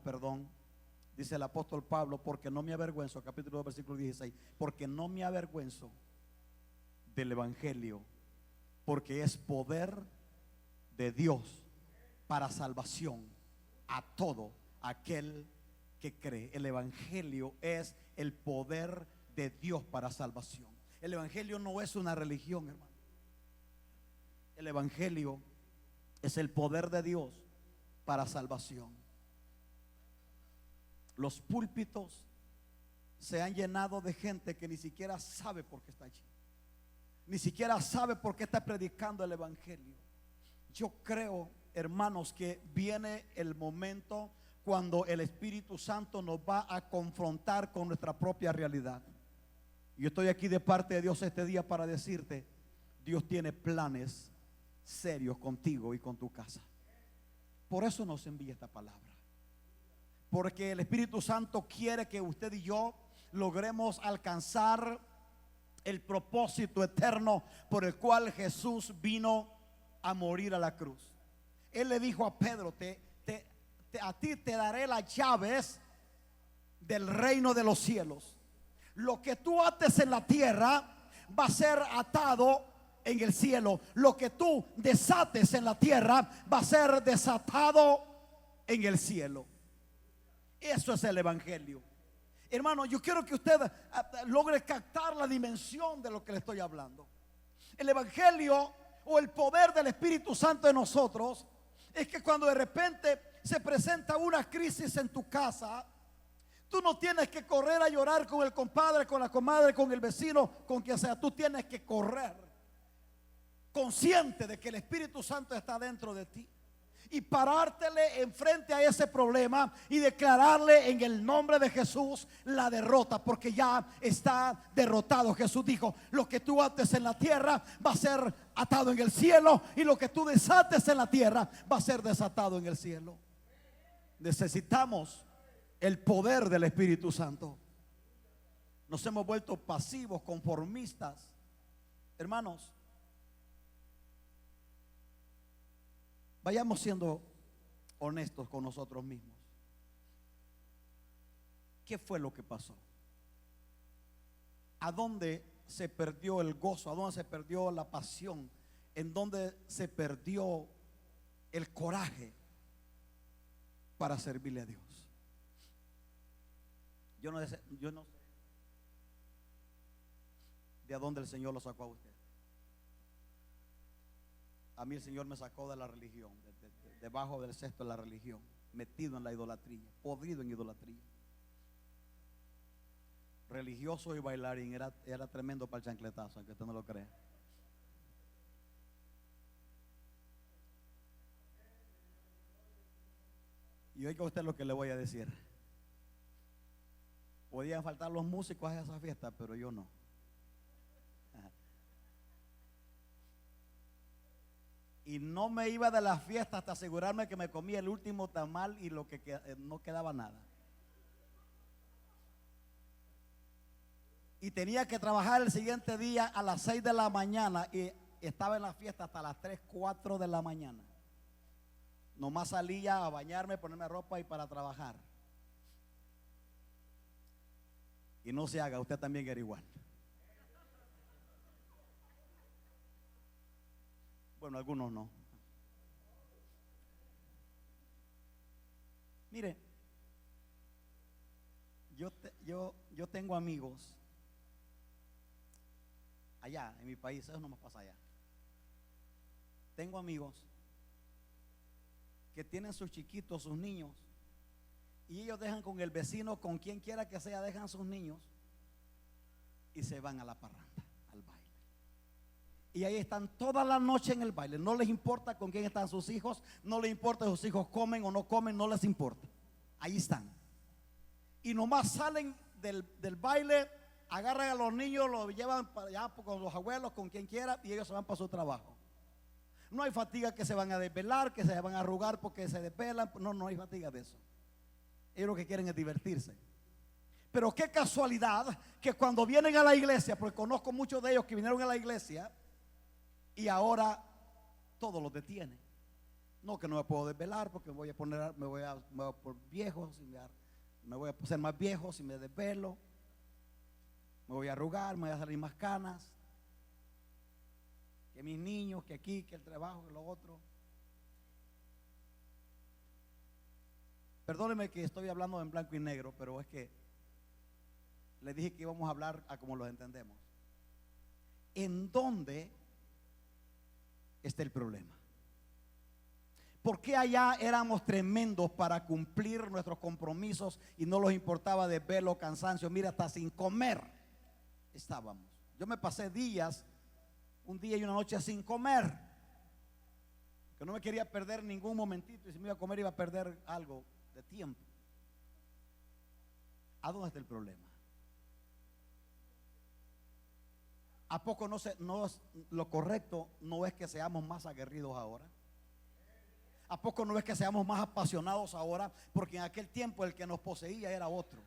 dice el apóstol Pablo, porque no me avergüenzo, capítulo 2, versículo 16, porque no me avergüenzo del evangelio, porque es poder de Dios para salvación a todo aquel que cree. El evangelio es el poder de Dios para salvación. El evangelio no es una religión, hermano. El evangelio es el poder de Dios para salvación. Los púlpitos se han llenado de gente que ni siquiera sabe por qué está allí, ni siquiera sabe por qué está predicando el evangelio. Yo creo, hermanos, que viene el momento cuando el Espíritu Santo nos va a confrontar con nuestra propia realidad. Yo estoy aquí de parte de Dios este día para decirte: Dios tiene planes serios contigo y con tu casa. Por eso nos envía esta palabra, porque el Espíritu Santo quiere que usted y yo logremos alcanzar el propósito eterno por el cual Jesús vino a morir a la cruz. Él le dijo a Pedro: a ti te daré las llaves del reino de los cielos. Lo que tú ates en la tierra va a ser atado en el cielo. Lo que tú desates en la tierra va a ser desatado en el cielo. Eso es el evangelio. Hermano, yo quiero que usted logre captar la dimensión de lo que le estoy hablando. El evangelio, o el poder del Espíritu Santo en nosotros, es que cuando de repente se presenta una crisis en tu casa, tú no tienes que correr a llorar con el compadre, con la comadre, con el vecino, con quien sea. Tú tienes que correr consciente de que el Espíritu Santo está dentro de ti, y parártele enfrente a ese problema y declararle en el nombre de Jesús la derrota, porque ya está derrotado. Jesús dijo: lo que tú ates en la tierra va a ser atado en el cielo, y lo que tú desates en la tierra va a ser desatado en el cielo. Necesitamos el poder del Espíritu Santo. Nos hemos vuelto pasivos, conformistas. Hermanos, vayamos siendo honestos con nosotros mismos. ¿Qué fue lo que pasó? ¿A dónde se perdió el gozo? ¿A dónde se perdió la pasión? ¿En dónde se perdió el coraje para servirle a Dios? Yo no sé de a dónde el Señor lo sacó a usted. A mí el Señor me sacó de la religión, debajo del cesto de la religión, metido en la idolatría, podrido en idolatría. Religioso y bailarín, era tremendo para el chancletazo, aunque usted no lo crea. Y oiga usted lo que le voy a decir. Podían faltar los músicos a esa fiesta, pero yo no. Y no me iba de la fiesta hasta asegurarme que me comía el último tamal y lo que no quedaba nada. Y tenía que trabajar el siguiente día a las 6 de la mañana, y estaba en la fiesta hasta las 3, 4 de la mañana. Nomás salía a bañarme, ponerme ropa y para trabajar. Y no se haga, usted también era igual. Bueno, algunos no. Mire, yo tengo amigos allá en mi país, eso no me pasa allá. Tengo amigos que tienen sus chiquitos, sus niños, y ellos dejan con el vecino, con quien quiera que sea, dejan sus niños y se van a la parranda, al baile. Y ahí están toda la noche en el baile. No les importa con quién están sus hijos, no les importa si sus hijos comen o no comen, no les importa. Ahí están. Y nomás salen del baile, agarran a los niños, los llevan para allá con los abuelos, con quien quiera, y ellos se van para su trabajo. No hay fatiga que se van a desvelar, que se van a arrugar porque se desvelan. No, no hay fatiga de eso. Ellos lo que quieren es divertirse. Pero qué casualidad que cuando vienen a la iglesia, porque conozco muchos de ellos que vinieron a la iglesia y ahora todo los detiene. No, que no me puedo desvelar porque voy a poner, me voy a por viejo, me voy a ser más viejo si me desvelo, me voy a arrugar, me voy a salir más canas, que mis niños, que aquí, que el trabajo, que lo otro. Perdónenme que estoy hablando en blanco y negro, pero es que les dije que íbamos a hablar a como lo entendemos. ¿En dónde está el problema? ¿Por qué allá éramos tremendos para cumplir nuestros compromisos y no nos importaba desvelo, cansancio? Mira, hasta sin comer estábamos. Yo me pasé días, un día y una noche sin comer, que no me quería perder ningún momentito, y si me iba a comer iba a perder algo de tiempo. ¿A dónde está el problema? ¿A poco no es lo correcto? ¿No es que seamos más aguerridos ahora? ¿A poco no es que seamos más apasionados ahora? Porque en aquel tiempo el que nos poseía era otro.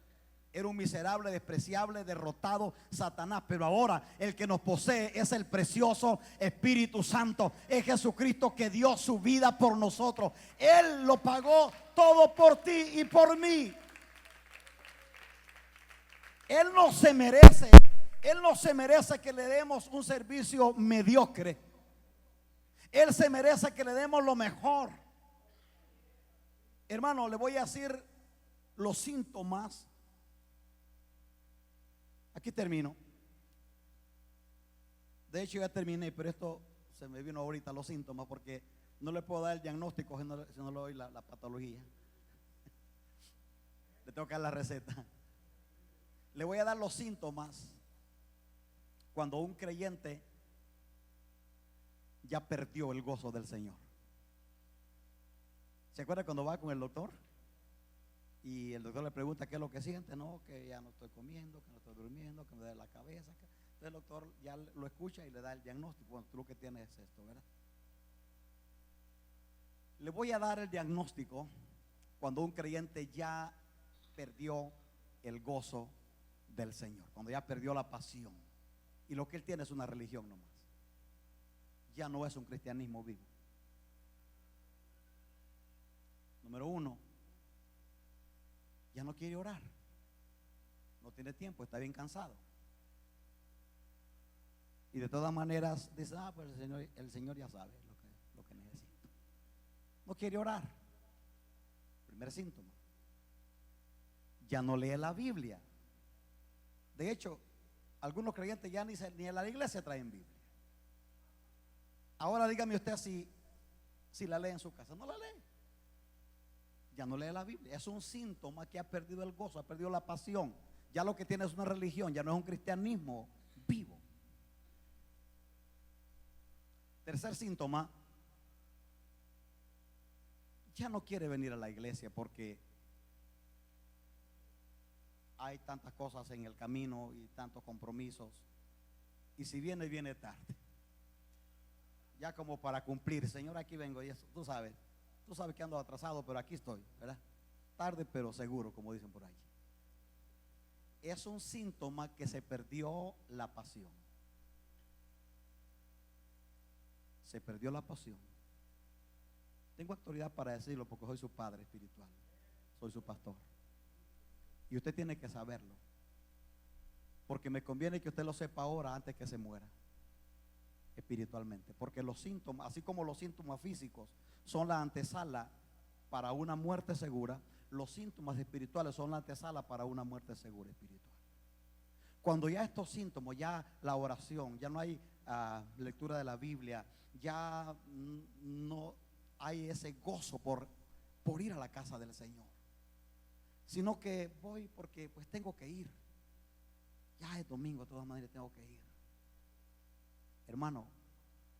Era un miserable, despreciable, derrotado Satanás. Pero ahora el que nos posee es el precioso Espíritu Santo. Es Jesucristo que dio su vida por nosotros. Él lo pagó todo por ti y por mí. Él no se merece que le demos un servicio mediocre. Él se merece que le demos lo mejor. Hermano, le voy a decir los síntomas. Aquí termino. De hecho ya terminé, pero esto se me vino ahorita, los síntomas, porque no le puedo dar el diagnóstico si no le doy la patología. Le tengo que dar la receta. Le voy a dar los síntomas cuando un creyente ya perdió el gozo del Señor. ¿Se acuerda cuando va con el doctor? Y el doctor le pregunta qué es lo que siente. No, que ya no estoy comiendo, que no estoy durmiendo, que me duele la cabeza. Entonces el doctor ya lo escucha y le da el diagnóstico. Bueno, tú lo que tienes es esto, ¿verdad? Le voy a dar el diagnóstico cuando un creyente ya perdió el gozo del Señor, cuando ya perdió la pasión y lo que él tiene es una religión nomás. Ya no es un cristianismo vivo. Número uno, ya no quiere orar, no tiene tiempo, está bien cansado. Y de todas maneras dice, pues el Señor ya sabe lo que necesito. No quiere orar. Primer síntoma. Ya no lee la Biblia. De hecho, algunos creyentes ya ni en la iglesia traen Biblia. Ahora dígame usted si la lee en su casa. No la lee. Ya no lee la Biblia. Es un síntoma que ha perdido el gozo, ha perdido la pasión. Ya lo que tiene es una religión, ya no es un cristianismo vivo. Tercer síntoma, ya no quiere venir a la iglesia porque hay tantas cosas en el camino y tantos compromisos. Y si viene, viene tarde. Ya como para cumplir, Señor, aquí vengo. Y eso, tú sabes que ando atrasado, pero aquí estoy, ¿verdad? Tarde, pero seguro, como dicen por ahí. Es un síntoma que se perdió la pasión. Se perdió la pasión. Tengo autoridad para decirlo porque soy su padre espiritual. Soy su pastor. Y usted tiene que saberlo. Porque me conviene que usted lo sepa ahora antes que se muera espiritualmente. Porque los síntomas, así como los síntomas físicos son la antesala para una muerte segura, los síntomas espirituales son la antesala para una muerte segura espiritual. Cuando ya estos síntomas, ya la oración, ya no hay lectura de la Biblia, ya no hay ese gozo por ir a la casa del Señor, sino que voy porque pues tengo que ir. Ya es domingo, de todas maneras tengo que ir. Hermano,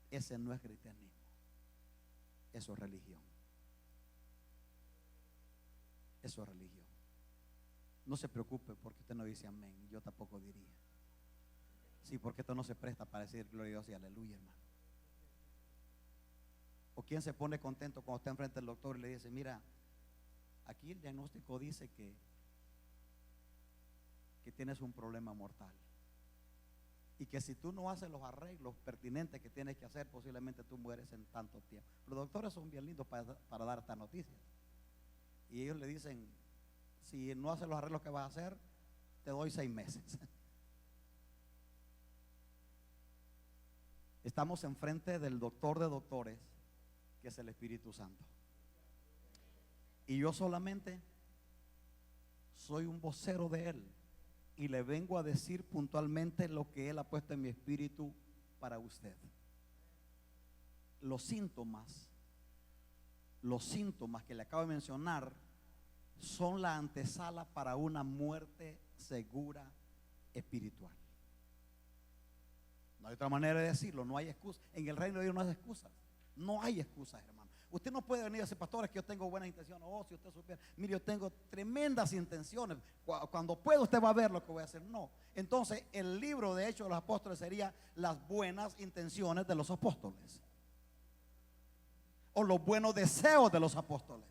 ese no es cristianismo. Eso es religión. Eso es religión. No se preocupe porque usted no dice amén. Yo tampoco diría. Sí, porque esto no se presta para decir gloria a Dios y aleluya, hermano. ¿O quién se pone contento cuando está enfrente del doctor y le dice, mira, aquí el diagnóstico dice que tienes un problema mortal? Y que si tú no haces los arreglos pertinentes que tienes que hacer, posiblemente tú mueres en tanto tiempo. Los doctores son bien lindos para dar estas noticias. Y ellos le dicen, si no haces los arreglos que vas a hacer, te doy 6 meses. Estamos enfrente del doctor de doctores, que es el Espíritu Santo. Y yo solamente soy un vocero de Él. Y le vengo a decir puntualmente lo que Él ha puesto en mi espíritu para usted. Los síntomas que le acabo de mencionar son la antesala para una muerte segura espiritual. No hay otra manera de decirlo, no hay excusa. En el reino de Dios no hay excusas. No hay excusas, hermano. Usted no puede venir a decir, pastor, es que yo tengo buenas intenciones. Oh, si usted supiera, mire, yo tengo tremendas intenciones. Cuando pueda usted va a ver lo que voy a hacer. No. Entonces, el libro de Hechos de los Apóstoles sería las buenas intenciones de los apóstoles, o los buenos deseos de los apóstoles.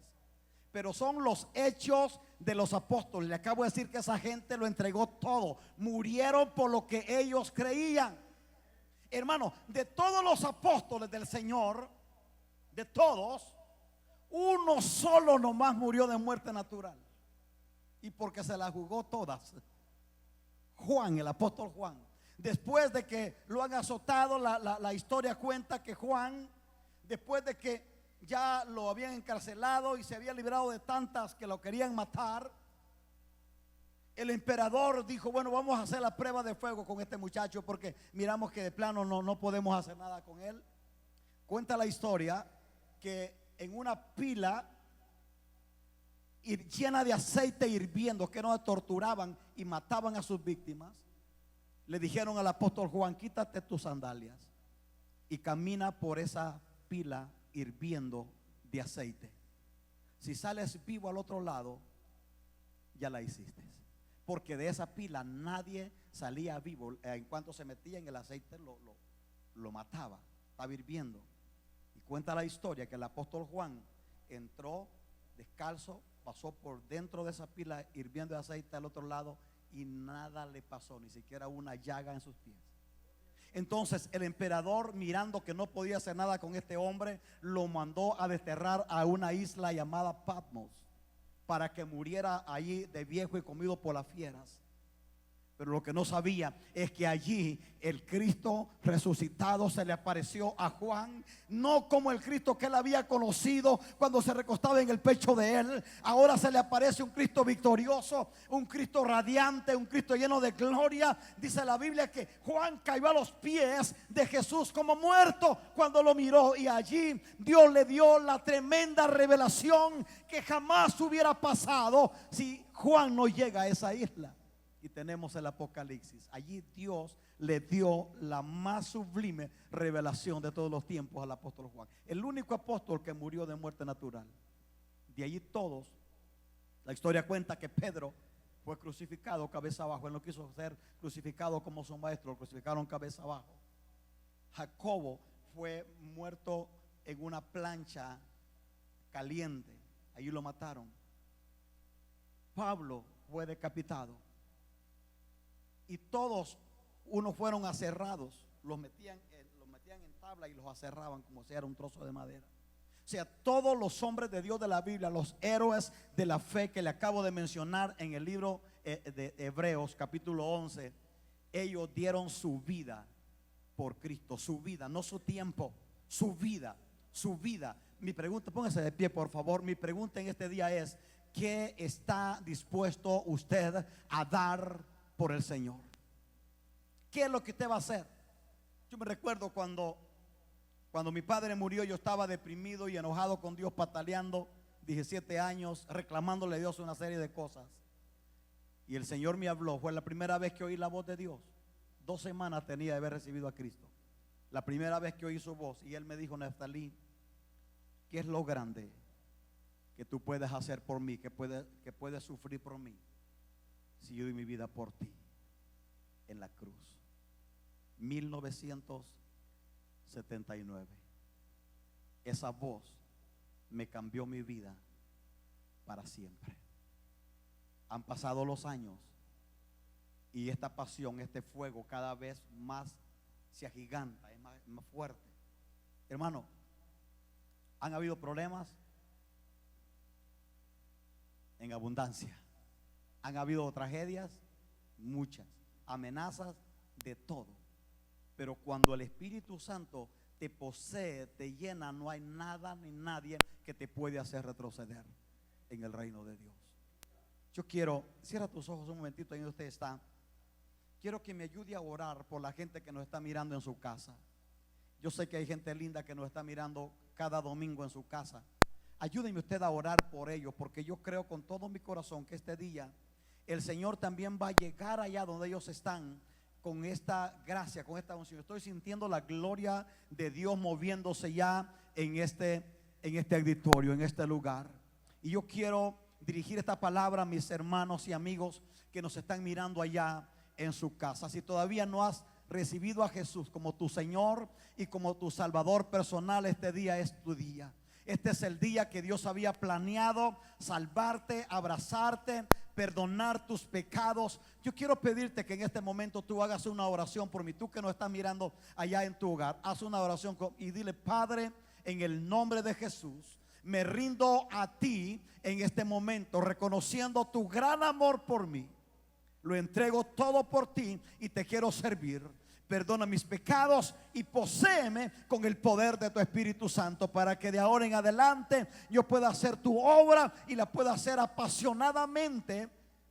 Pero son los hechos de los apóstoles. Le acabo de decir que esa gente lo entregó todo. Murieron por lo que ellos creían. Hermano, de todos los apóstoles del Señor, de todos, uno solo nomás murió de muerte natural. Y porque se la jugó todas. Juan, el apóstol Juan. Después de que lo han azotado, la historia cuenta que Juan, después de que ya lo habían encarcelado y se había librado de tantas que lo querían matar, el emperador dijo, bueno, vamos a hacer la prueba de fuego con este muchacho, porque miramos que de plano no podemos hacer nada con él. Cuenta la historia que en una pila llena de aceite hirviendo, que no torturaban y mataban a sus víctimas, le dijeron al apóstol Juan, quítate tus sandalias y camina por esa pila hirviendo de aceite. Si sales vivo al otro lado, ya la hiciste. Porque de esa pila nadie salía vivo. En cuanto se metía en el aceite lo mataba. Estaba hirviendo. Y cuenta la historia que el apóstol Juan entró descalzo, pasó por dentro de esa pila hirviendo de aceite al otro lado y nada le pasó, ni siquiera una llaga en sus pies. Entonces el emperador, mirando que no podía hacer nada con este hombre, lo mandó a desterrar a una isla llamada Patmos, para que muriera allí de viejo y comido por las fieras. Pero lo que no sabía es que allí el Cristo resucitado se le apareció a Juan, no como el Cristo que él había conocido cuando se recostaba en el pecho de él. Ahora se le aparece un Cristo victorioso, un Cristo radiante, un Cristo lleno de gloria. Dice la Biblia que Juan cayó a los pies de Jesús como muerto cuando lo miró, y allí Dios le dio la tremenda revelación que jamás hubiera pasado si Juan no llega a esa isla. Y tenemos el Apocalipsis. Allí Dios le dio la más sublime revelación de todos los tiempos al apóstol Juan, el único apóstol que murió de muerte natural. De allí todos, la historia cuenta que Pedro fue crucificado cabeza abajo. Él no quiso ser crucificado como su maestro, lo crucificaron cabeza abajo. Jacobo fue muerto en una plancha caliente, allí lo mataron. Pablo fue decapitado. Y todos, unos fueron aserrados, los metían en tabla y los aserraban como si era un trozo de madera. O sea, todos los hombres de Dios de la Biblia, los héroes de la fe que le acabo de mencionar en el libro de Hebreos capítulo 11, ellos dieron su vida por Cristo, su vida, no su tiempo, su vida, su vida. Mi pregunta, póngase de pie por favor, mi pregunta en este día es, ¿qué está dispuesto usted a dar por el Señor? ¿Qué es lo que usted va a hacer? Yo me recuerdo cuando mi padre murió, yo estaba deprimido y enojado con Dios, pataleando, 17 años, reclamándole a Dios una serie de cosas. Y el Señor me habló. Fue la primera vez que oí la voz de Dios. 2 semanas tenía de haber recibido a Cristo. La primera vez que oí su voz. Y Él me dijo, Neftalí, ¿qué es lo grande que tú puedes hacer por mí, que puedes sufrir por mí, si yo doy mi vida por ti en la cruz? 1979. esa voz me cambió mi vida para siempre. Han pasado los años y esta pasión, este fuego cada vez más se agiganta, es más fuerte. Hermano, han habido problemas en abundancia, han habido tragedias, muchas, amenazas, de todo. Pero cuando el Espíritu Santo te posee, te llena, no hay nada ni nadie que te puede hacer retroceder en el reino de Dios. Yo quiero, cierra tus ojos un momentito ahí donde usted está. Quiero que me ayude a orar por la gente que nos está mirando en su casa. Yo sé que hay gente linda que nos está mirando cada domingo en su casa. Ayúdenme usted a orar por ellos, porque yo creo con todo mi corazón que este día el Señor también va a llegar allá donde ellos están con esta gracia, con esta unción. Estoy sintiendo la gloria de Dios moviéndose ya en este auditorio, en este lugar. Y yo quiero dirigir esta palabra a mis hermanos y amigos que nos están mirando allá en su casa. Si todavía no has recibido a Jesús como tu Señor y como tu Salvador personal, este día es tu día. Este es el día que Dios había planeado salvarte, abrazarte, perdonar tus pecados. Yo quiero pedirte que en este momento tú hagas una oración por mí. Tú que nos estás mirando allá en tu hogar, haz una oración y dile: Padre, en el nombre de Jesús, me rindo a ti en este momento, reconociendo tu gran amor por mí. Lo entrego todo por ti y te quiero servir. Perdona mis pecados y poséeme con el poder de tu Espíritu Santo, para que de ahora en adelante yo pueda hacer tu obra y la pueda hacer apasionadamente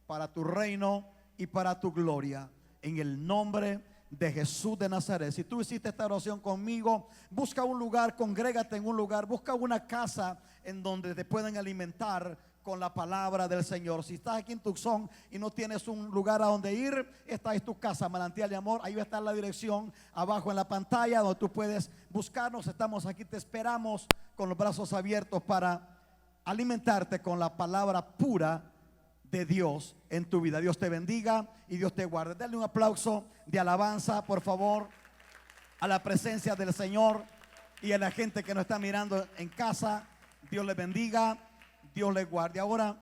para tu reino y para tu gloria. En el nombre de Jesús de Nazaret. Si tú hiciste esta oración conmigo, busca un lugar, congrégate en un lugar, busca una casa en donde te puedan alimentar con la palabra del Señor. Si estás aquí en Tucson y no tienes un lugar a donde ir, esta es tu casa, Manantial de Amor. Ahí va a estar la dirección abajo en la pantalla donde tú puedes buscarnos. Estamos aquí, te esperamos con los brazos abiertos para alimentarte con la palabra pura de Dios en tu vida. Dios te bendiga y Dios te guarde. Dale un aplauso de alabanza, por favor, a la presencia del Señor y a la gente que nos está mirando en casa. Dios les bendiga, Dios les guarde. Ahora